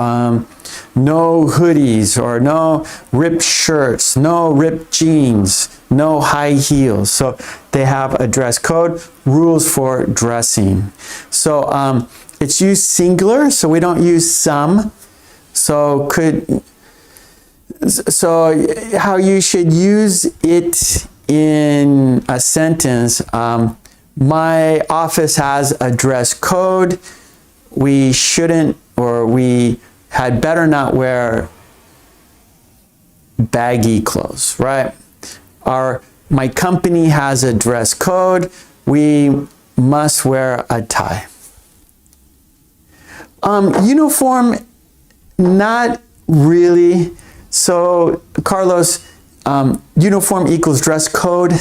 no hoodies, or no ripped shirts, no ripped jeans, no high heels. So they have a dress code, rules for dressing. So it's used singular, so we don't use some. So how you should use it in a sentence, my office has a dress code. We shouldn't, or we had better not wear baggy clothes, right? My company has a dress code. We must wear a tie. Uniform, not really. So Carlos, Uniform equals dress code.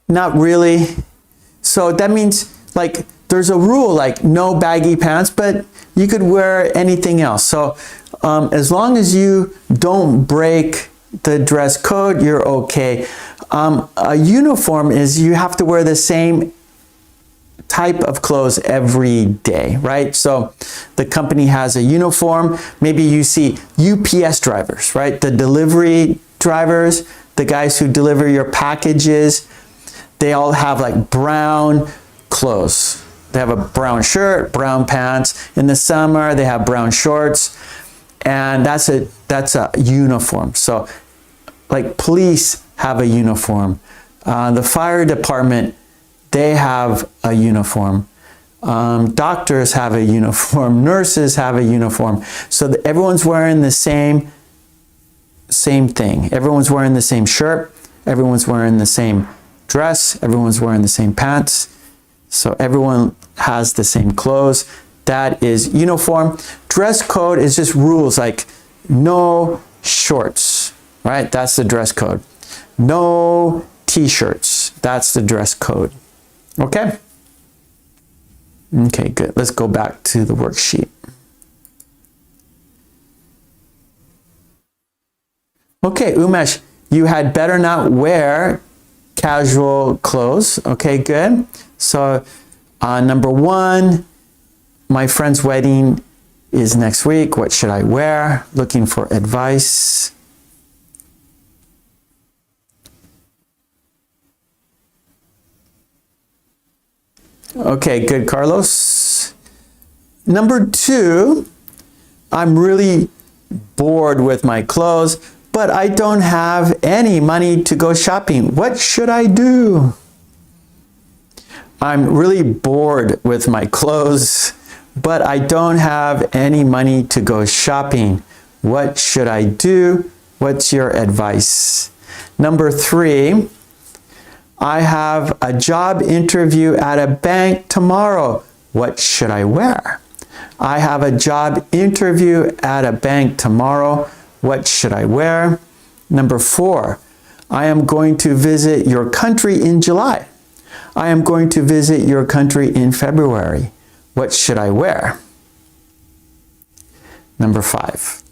Not really. So that means like there's a rule like no baggy pants, but you could wear anything else. So as long as you don't break the dress code, you're okay. A uniform is you have to wear the same type of clothes every day, right? So the company has a uniform. Maybe you see UPS drivers, right? The delivery drivers, the guys who deliver your packages, they all have like brown clothes. They have a brown shirt, brown pants. In the summer, they have brown shorts, and that's a uniform. So like police have a uniform. The fire department, they have a uniform. Doctors have a uniform. Nurses have a uniform. So everyone's wearing the same thing. Everyone's wearing the same shirt. Everyone's wearing the same dress. Everyone's wearing the same pants. So everyone has the same clothes. That is uniform. Dress code is just rules like no shorts, right? That's the dress code. No t-shirts. That's the dress code. Okay? Okay, good. Let's go back to the worksheet. Okay, Umesh, you had better not wear casual clothes. Okay, good. So number 1, my friend's wedding is next week. What should I wear? Looking for advice. Okay, good, Carlos. Number 2, I'm really bored with my clothes, but I don't have any money to go shopping. What should I do? I'm really bored with my clothes, but I don't have any money to go shopping. What should I do? What's your advice? Number 3, I have a job interview at a bank tomorrow. What should I wear? I have a job interview at a bank tomorrow. What should I wear? Number 4, I am going to visit your country in July. I am going to visit your country in February. What should I wear? Number 5,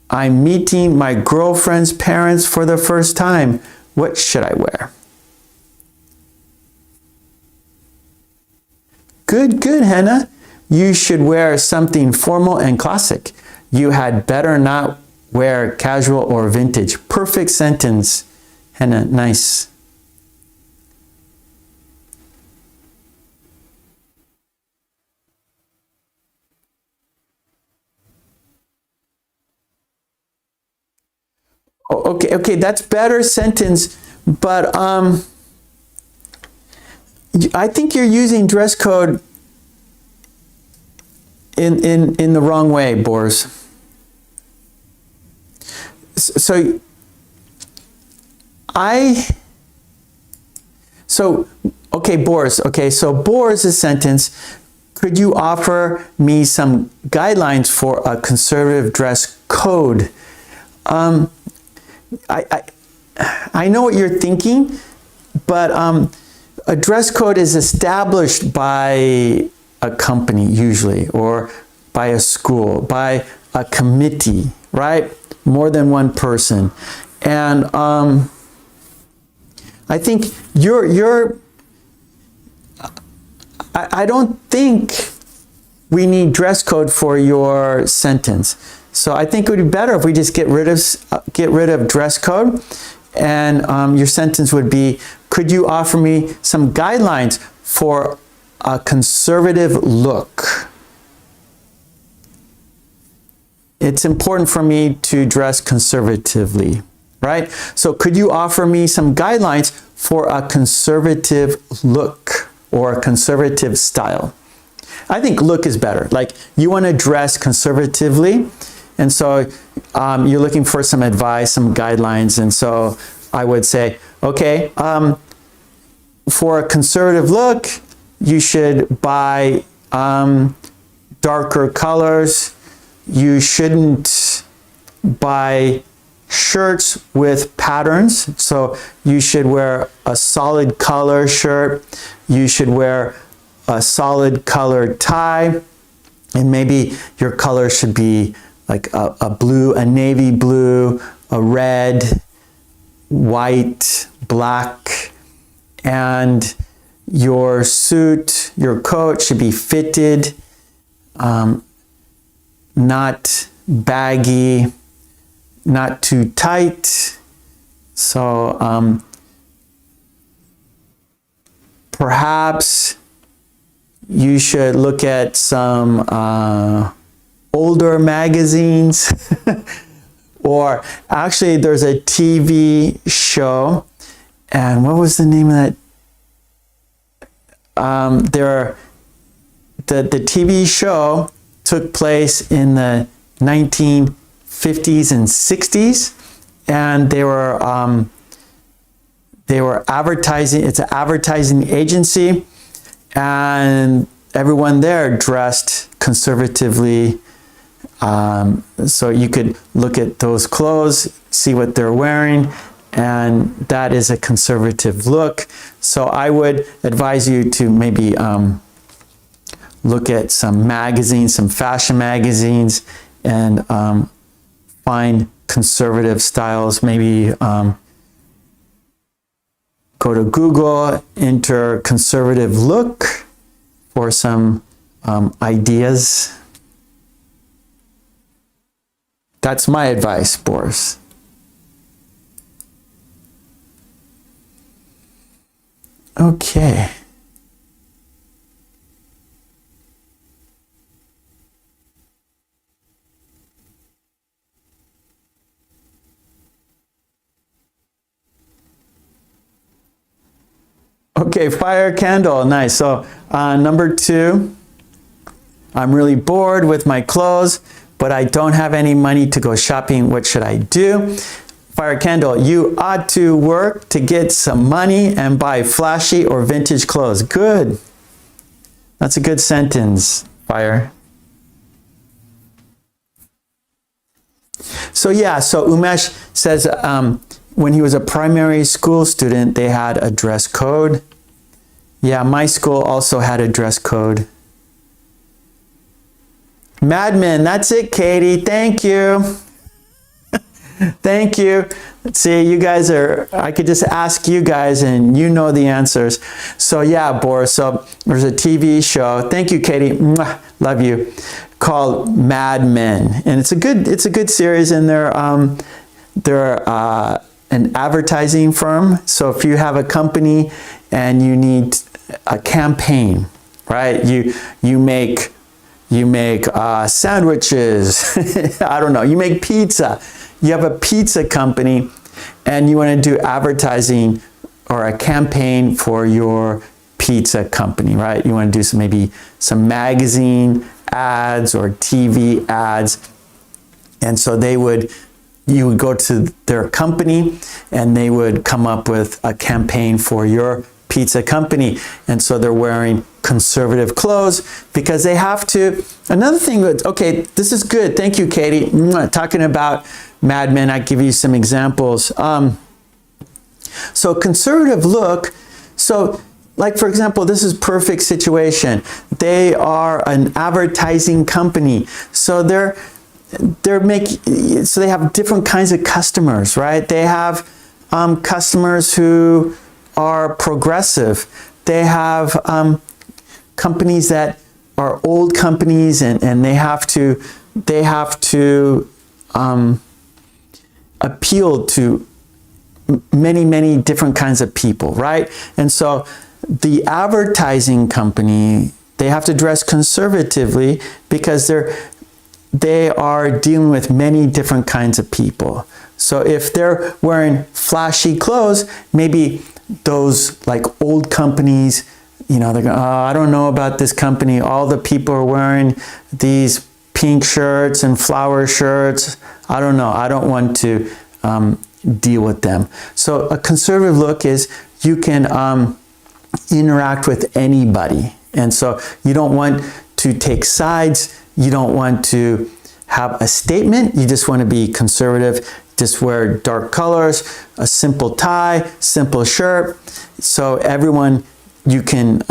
I'm meeting my girlfriend's parents for the first time. What should I wear? Good, good, Hannah. You should wear something formal and classic. You had better not wear casual or vintage. Perfect sentence, Hannah. Nice. Okay, that's better sentence, but I think you're using dress code in the wrong way, Boris. So Boris, so Boris' sentence, could you offer me some guidelines for a conservative dress code? I know what you're thinking, but a dress code is established by a company usually, or by a school, by a committee, right? More than one person. And I think I don't think we need dress code for your sentence. So I think it would be better if we just get rid of dress code, and your sentence would be, could you offer me some guidelines for a conservative look? It's important for me to dress conservatively, right? So could you offer me some guidelines for a conservative look or a conservative style? I think look is better. Like, you want to dress conservatively, and so you're looking for some advice, some guidelines, and so I would say, okay, for a conservative look, you should buy darker colors. You shouldn't buy shirts with patterns. So you should wear a solid color shirt. You should wear a solid colored tie. And maybe your color should be like a blue, a navy blue, a red, white, black. And your suit, your coat should be fitted, not baggy, not too tight. So perhaps you should look at some older magazines. Or actually there's a TV show, and what was the name of that? The TV show took place in the 1950s and 60s, and they were advertising. It's an advertising agency, and everyone there dressed conservatively. So you could look at those clothes, see what they're wearing, and that is a conservative look. So I would advise you to maybe look at some magazines, some fashion magazines, and find conservative styles. Maybe go to Google, enter conservative look for some ideas. That's my advice, Boris. Okay. Okay, fire candle, nice. So number 2, I'm really bored with my clothes, but I don't have any money to go shopping. What should I do? Fire candle, you ought to work to get some money and buy flashy or vintage clothes. Good. That's a good sentence, fire. So yeah, so Umesh says when he was a primary school student, they had a dress code. Yeah, my school also had a dress code. Mad Men, that's it, Katie. Thank you. Thank you. See, you guys are, I could just ask you guys and you know the answers. So yeah, Boris, so there's a TV show. Thank you, Katie. Mwah, love you. Called Mad Men. And it's a good series, and they're an advertising firm. So if you have a company and you need a campaign, right? You make sandwiches. I don't know. You make pizza. You have a pizza company and you want to do advertising or a campaign for your pizza company, right? You want to do maybe some magazine ads or TV ads. And so you would go to their company and they would come up with a campaign for your pizza company. And so they're wearing conservative clothes because they have to. Another thing, okay, this is good. Thank you, Katie. Talking about Mad Men, I give you some examples. So conservative look, so like for example, this is perfect situation. They are an advertising company. So they have different kinds of customers, right? They have customers who are progressive. They have companies that are old companies, and they have to appeal to many different kinds of people, right? And so the advertising company, they have to dress conservatively because they are dealing with many different kinds of people. So if they're wearing flashy clothes, maybe those like old companies, they're going, oh, I don't know about this company. All the people are wearing these pink shirts and flower shirts. I don't know. I don't want to deal with them. So a conservative look is you can interact with anybody. And so you don't want to take sides. You don't want to have a statement, you just want to be conservative, just wear dark colors, a simple tie, simple shirt, so everyone, you can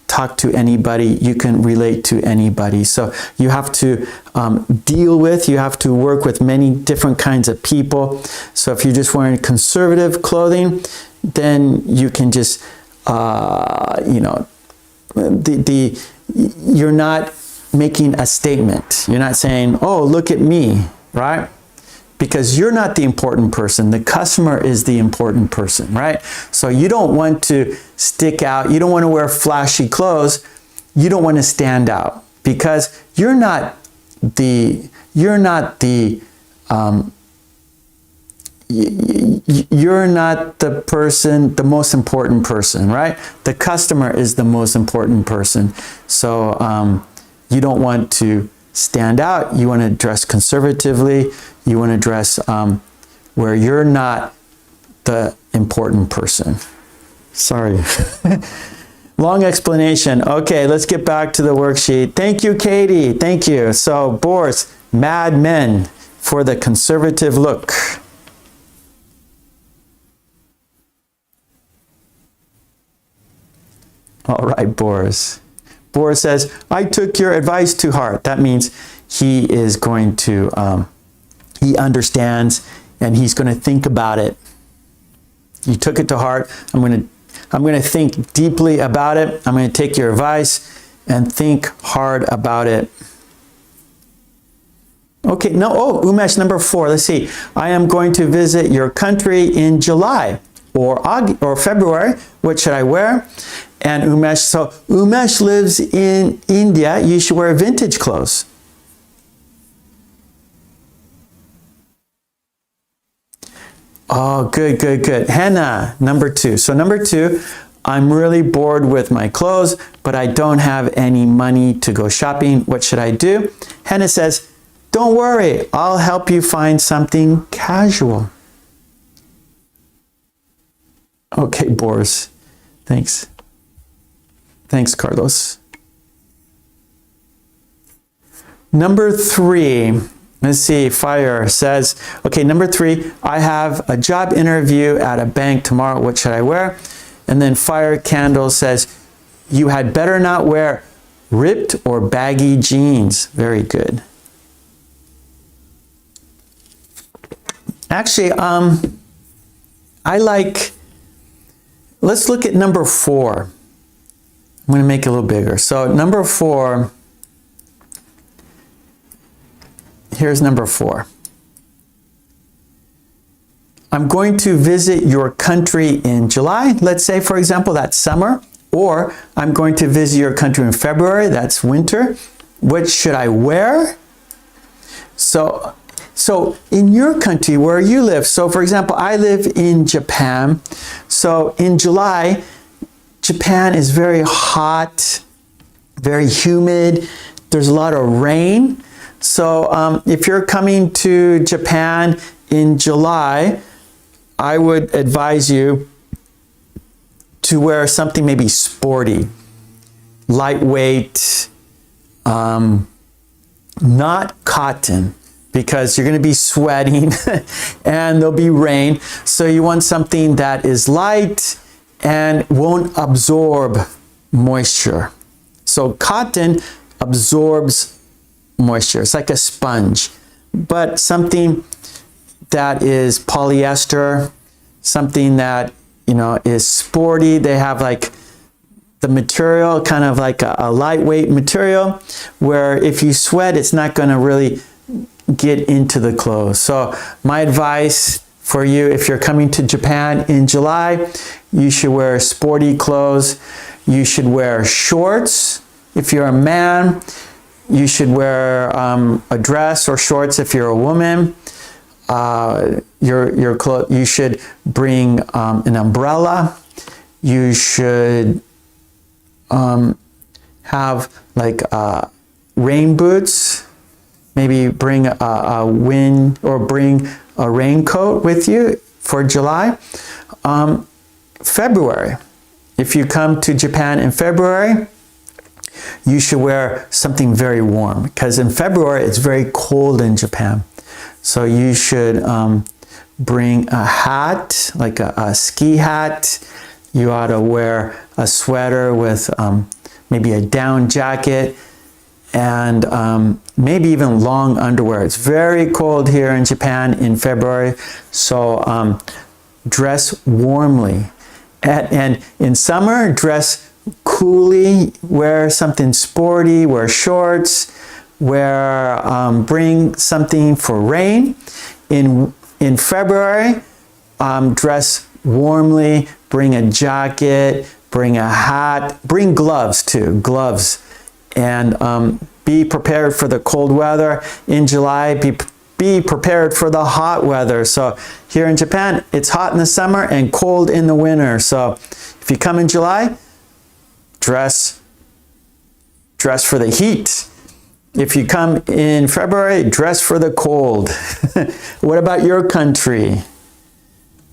talk to anybody, you can relate to anybody. So you have to you have to work with many different kinds of people. So if you're just wearing conservative clothing, then you can just, you know, you're not making a statement. You're not saying, oh, look at me, right? Because you're not the important person. The customer is the important person, right? So you don't want to stick out. You don't want to wear flashy clothes. You don't want to stand out because you're not the person, the most important person, right? The customer is the most important person. So you don't want to stand out. You want to dress conservatively. You want to dress where you're not the important person. Sorry. Long explanation. Okay, let's get back to the worksheet. Thank you, Katie. Thank you. So, Boris, Mad Men for the conservative look. All right, Boris. Boris says, I took your advice to heart. That means he is going to, he understands and he's going to think about it. You took it to heart. I'm going to think deeply about it. I'm going to take your advice and think hard about it. Okay, no, oh, Umesh, number 4. Let's see. I am going to visit your country in July or August, or February. What should I wear? And Umesh, so Umesh lives in India. You should wear vintage clothes. Oh, good, good, good. Hannah, number 2. So number 2, I'm really bored with my clothes, but I don't have any money to go shopping. What should I do? Hannah says, don't worry, I'll help you find something casual. Okay, Boris. Thanks. Thanks, Carlos. Number 3. Let's see, Fire says, okay, number 3, I have a job interview at a bank tomorrow. What should I wear? And then Fire Candle says, you had better not wear ripped or baggy jeans. Very good. Actually, I like, let's look at number 4. I'm going to make it a little bigger. So number 4, here's number 4. I'm going to visit your country in July. Let's say, for example, that's summer. Or I'm going to visit your country in February. That's winter. What should I wear? So in your country, where you live, so for example, I live in Japan. So in July, Japan is very hot, very humid. There's a lot of rain. So if you're coming to Japan in July, I would advise you to wear something maybe sporty, lightweight, not cotton, because you're going to be sweating and there'll be rain. So you want something that is light and won't absorb moisture. So cotton absorbs moisture. It's like a sponge. But something that is polyester, something that, you know, is sporty. They have like the material, kind of like a lightweight material, where if you sweat, it's not going to really get into the clothes. So my advice for you, if you're coming to Japan in July, you should wear sporty clothes. You should wear shorts. If you're a man, you should wear a dress or shorts. If you're a woman, you should bring an umbrella. You should have like rain boots. Maybe bring a wind or bring a raincoat with you for July. February. If you come to Japan in February, you should wear something very warm, because in February it's very cold in Japan. So you should bring a hat, like a ski hat. You ought to wear a sweater with maybe a down jacket, and maybe even long underwear. It's very cold here in Japan in February, so dress warmly. And in summer, dress coolly, wear something sporty, wear shorts, bring something for rain. In February, dress warmly, bring a jacket, bring a hat, bring gloves too, gloves. And be prepared for the cold weather. In July, be prepared for the hot weather. So here in Japan, it's hot in the summer and cold in the winter. So if you come in July, dress for the heat. If you come in February, dress for the cold. What about your country,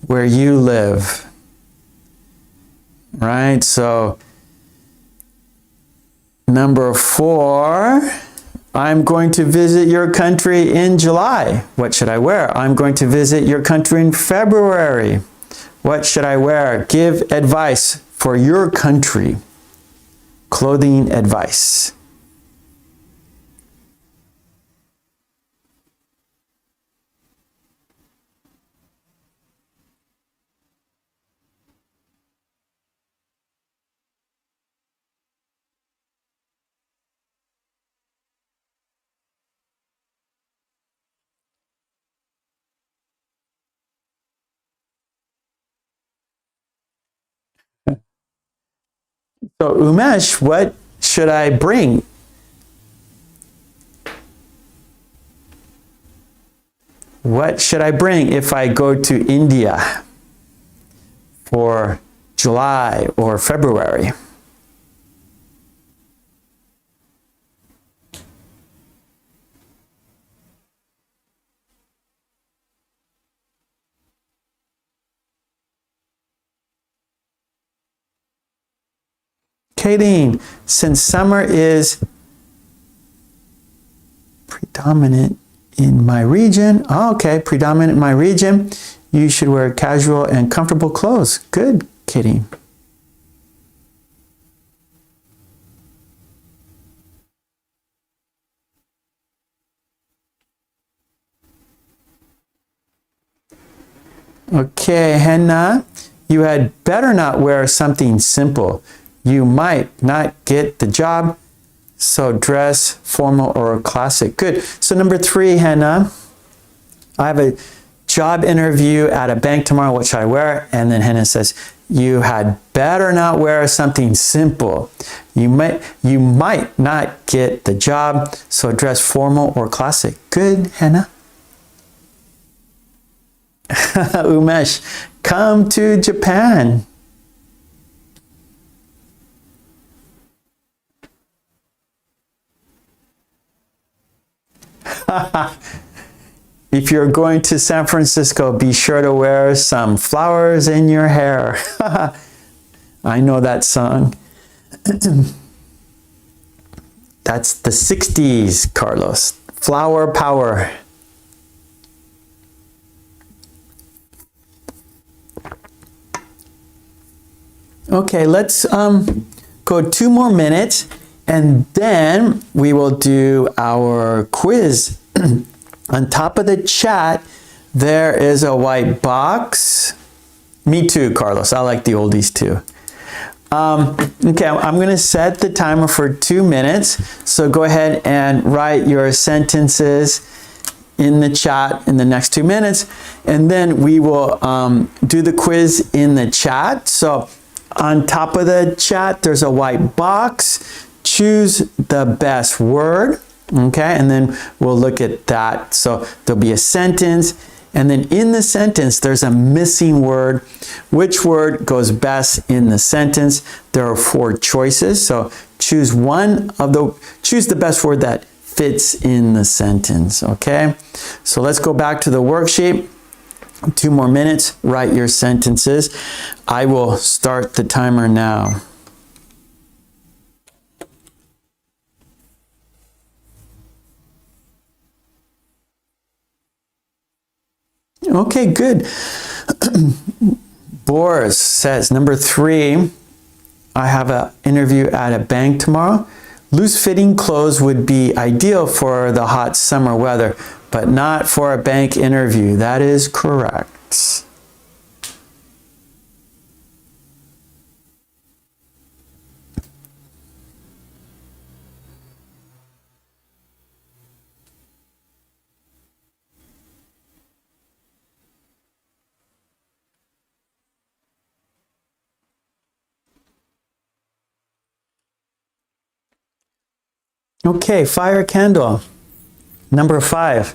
where you live? Right, so number 4, I'm going to visit your country in July. What should I wear? I'm going to visit your country in February. What should I wear? Give advice for your country. Clothing advice. So Umesh, what should I bring? What should I bring if I go to India for July or February? Katie, since summer is predominant in my region, predominant in my region, you should wear casual and comfortable clothes. Good, Katie. Okay, Henna, you had better not wear something simple. You might not get the job, so dress formal or classic. Good. So number 3, Henna, I have a job interview at a bank tomorrow. What should I wear? And then Henna says, you had better not wear something simple. You might not get the job, so dress formal or classic. Good, Henna. Umesh, come to Japan. If you're going to San Francisco, be sure to wear some flowers in your hair. I know that song. That's the 60s, Carlos. Flower power. Okay, let's go 2 more minutes, and then we will do our quiz. On top of the chat, there is a white box. Me too, Carlos. I like the oldies too. Okay, I'm going to set the timer for 2 minutes. So go ahead and write your sentences in the chat in the next 2 minutes. And then we will do the quiz in the chat. So on top of the chat, there's a white box. Choose the best word. Okay, and then we'll look at that. So there'll be a sentence, and then in the sentence, there's a missing word. Which word goes best in the sentence? There are 4 choices. So choose the best word that fits in the sentence. Okay, so let's go back to the worksheet. 2 more minutes, write your sentences. I will start the timer now. Okay, good. Boris says, number 3, I have an interview at a bank tomorrow. Loose-fitting clothes would be ideal for the hot summer weather, but not for a bank interview. That is correct. Okay, fire candle. Number 5,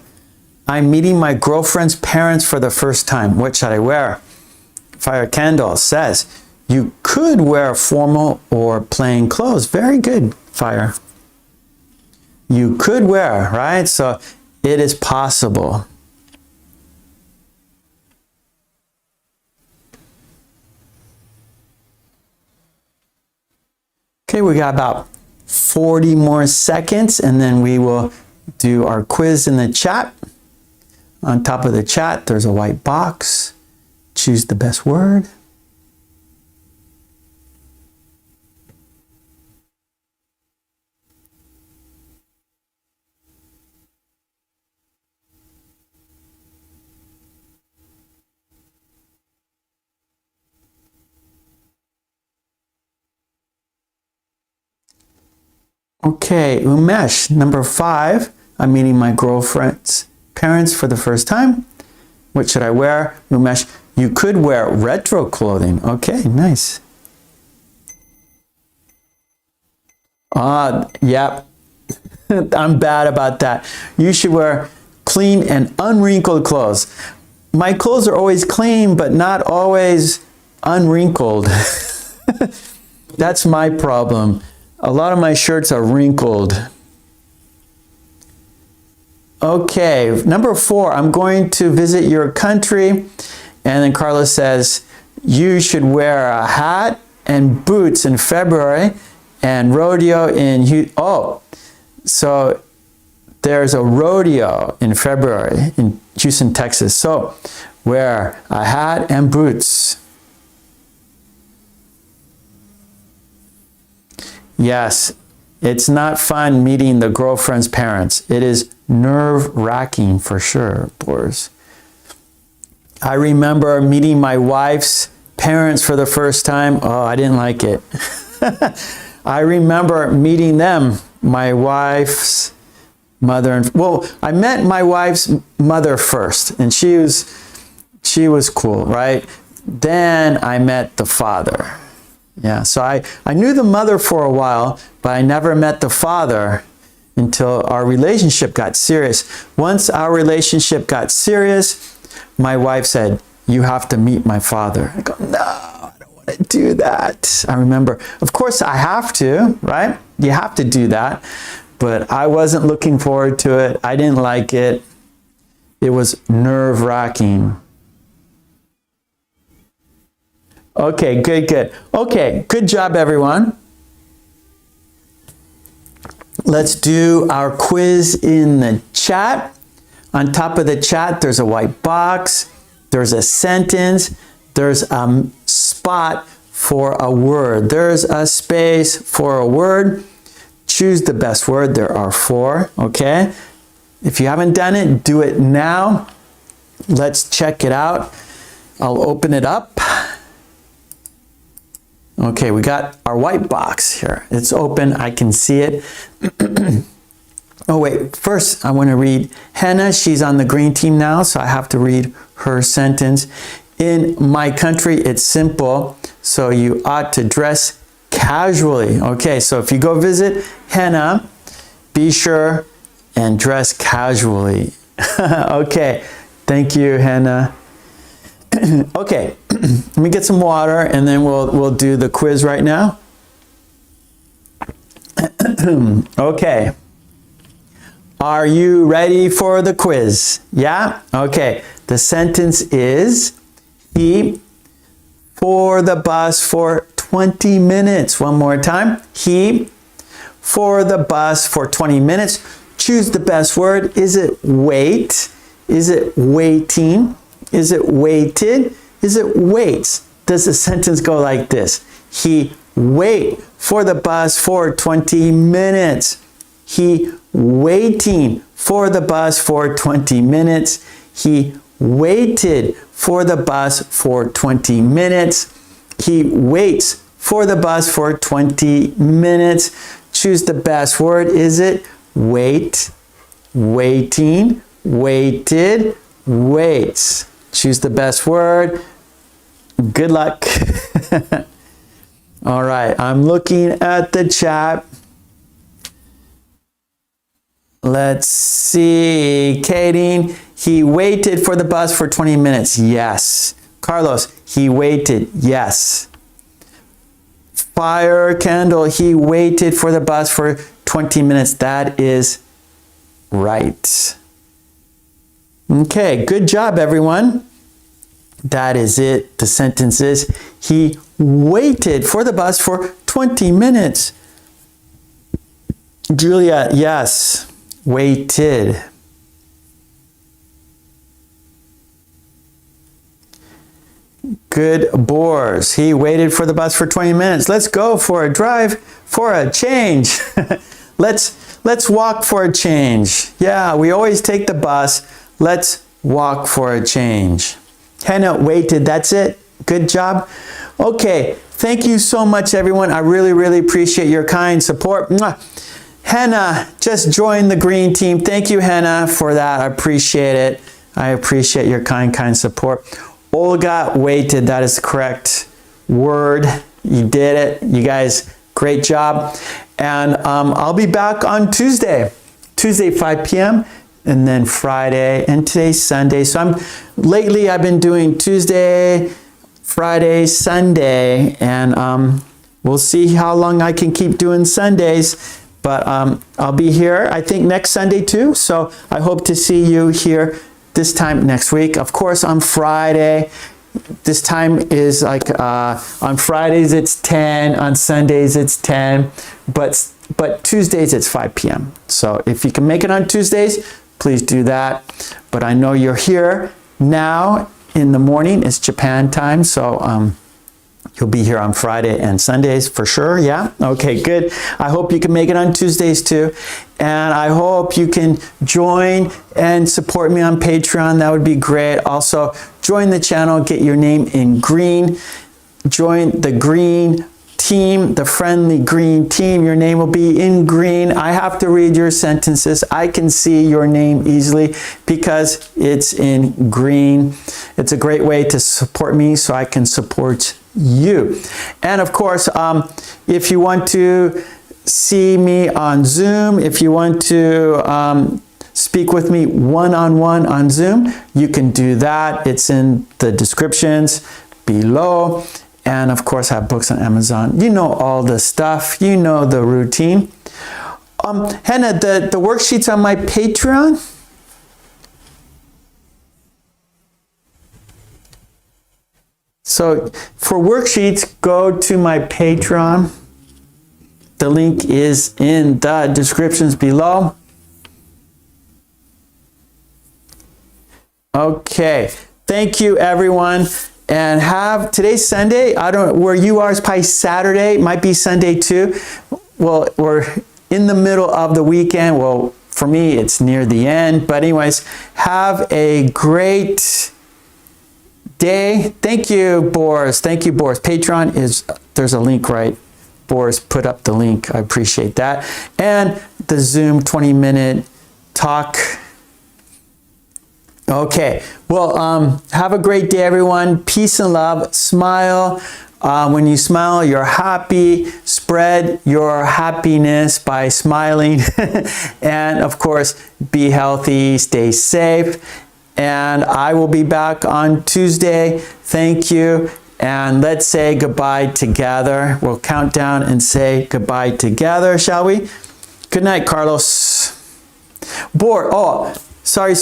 I'm meeting my girlfriend's parents for the first time. What should I wear? Fire candle says, you could wear formal or plain clothes. Very good, fire. You could wear, right? So it is possible. Okay, we got about 40 more seconds and then we will do our quiz in the chat. On top of the chat, there's a white box. Choose the best word. Okay, Umesh, number 5, I'm meeting my girlfriend's parents for the first time. What should I wear? Umesh, you could wear retro clothing. Okay, nice. Yep. I'm bad about that. You should wear clean and unwrinkled clothes. My clothes are always clean, but not always unwrinkled. That's my problem. A lot of my shirts are wrinkled. Okay, number 4, I'm going to visit your country. And then Carlos says, you should wear a hat and boots in February and rodeo in, so there's a rodeo in February in Houston, Texas. So wear a hat and boots. Yes, it's not fun meeting the girlfriend's parents. It is nerve-wracking for sure, Boris. I remember meeting my wife's parents for the first time. Oh, I didn't like it. I remember meeting them, my wife's mother. I met my wife's mother first, and she was cool, right? Then I met the father. Yeah, so I knew the mother for a while, but I never met the father until our relationship got serious. Once our relationship got serious, my wife said, you have to meet my father. I go, no, I don't want to do that. I remember, of course I have to, right? You have to do that, but I wasn't looking forward to it. I didn't like it. It was nerve-wracking. Okay, good. Okay, good job, everyone. Let's do our quiz in the chat. On top of the chat, there's a white box, there's a sentence, there's a spot for a word. There's a space for a word. Choose the best word. There are 4, okay? If you haven't done it, do it now. Let's check it out. I'll open it up. Okay, we got our white box here. It's open, I can see it. Oh wait, first I want to read Hannah. She's on the green team now, so I have to read her sentence. In my country, it's simple, so you ought to dress casually. Okay, so if you go visit Hannah, be sure and dress casually. Okay, thank you, Hannah. Okay, let me get some water and then we'll do the quiz right now. Okay. Are you ready for the quiz? Yeah? Okay. The sentence is, he for the bus for 20 minutes. One more time. He for the bus for 20 minutes. Choose the best word. Is it wait? Is it waiting? Is it waited? Is it waits? Does the sentence go like this? He wait for the bus for 20 minutes. He waiting for the bus for 20 minutes. He waited for the bus for 20 minutes. He waits for the bus for 20 minutes. Choose the best word. Is it wait, waiting, waited, waits? Choose the best word. Good luck. All right, I'm looking at the chat. Let's see. Katie, he waited for the bus for 20 minutes. Yes. Carlos, he waited. Yes. Fire candle, he waited for the bus for 20 minutes. That is right. Okay, good job, everyone. That is it. The sentence is, he waited for the bus for 20 minutes. Julia, yes. Waited. Good Boars. He waited for the bus for 20 minutes. Let's go for a drive for a change. Let's walk for a change. Yeah, we always take the bus. Let's walk for a change. Hannah waited. That's it. Good job. Okay. Thank you so much, everyone. I really, really appreciate your kind support. Mwah. Hannah just joined the green team. Thank you, Hannah, for that. I appreciate it. I appreciate your kind support. Olga waited. That is the correct word. You did it. You guys, great job. And I'll be back on Tuesday 5 p.m. and then Friday, and today's Sunday. So lately I've been doing Tuesday, Friday, Sunday, and we'll see how long I can keep doing Sundays. But I'll be here, I think, next Sunday too. So I hope to see you here this time next week. Of course, on Friday. This time is like, on Fridays it's 10, on Sundays it's 10, but Tuesdays it's 5 p.m. So if you can make it on Tuesdays, please do that. But I know you're here now in the morning. It's Japan time, so you'll be here on Friday and Sundays for sure, yeah? Okay, good. I hope you can make it on Tuesdays too. And I hope you can join and support me on Patreon. That would be great. Also, join the channel, get your name in green. Join the green team, the friendly green team. Your name will be in green. I have to read your sentences. I can see your name easily because it's in green. It's a great way to support me so I can support you. And of course, if you want to see me on Zoom, if you want to speak with me one-on-one on Zoom, you can do that. It's in the descriptions below. And of course, I have books on Amazon. You know all the stuff. You know the routine. Hannah, the worksheets on my Patreon. So for worksheets, go to my Patreon. The link is in the descriptions below. Okay, thank you everyone. And have today's Sunday. I don't know where you are, it's probably Saturday, might be Sunday too. Well, we're in the middle of the weekend. Well, for me, it's near the end. But anyways, have a great day. Thank you, Boris. Thank you, Boris. Patreon is, there's a link, right? Boris put up the link. I appreciate that. And the Zoom 20-minute talk. Okay. Well, have a great day, everyone. Peace and love. Smile. When you smile, you're happy. Spread your happiness by smiling. And of course, be healthy, stay safe. And I will be back on Tuesday. Thank you. And let's say goodbye together. We'll count down and say goodbye together, shall we? Good night, Carlos. Sorry.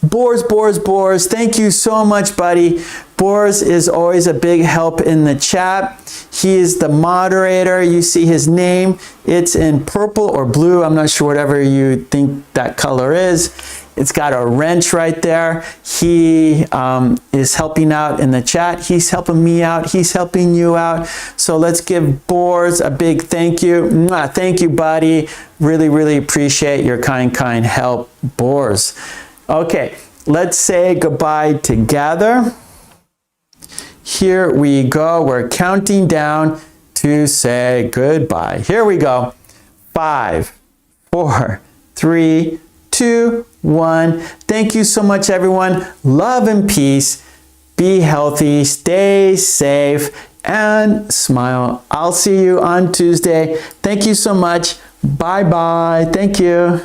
Boars. Thank you so much, buddy. Boars is always a big help in the chat. He is the moderator. You see his name. It's in purple or blue. I'm not sure, whatever you think that color is. It's got a wrench right there. He is helping out in the chat. He's helping me out. He's helping you out. So let's give Boars a big thank you. Mwah, thank you, buddy. Really, really appreciate your kind help, Boars. Okay, let's say goodbye together. Here we go. We're counting down to say goodbye. Here we go. 5, 4, 3, 2, 1. Thank you so much, everyone. Love and peace. Be healthy, stay safe, and smile. I'll see you on Tuesday. Thank you so much. Bye-bye. Thank you.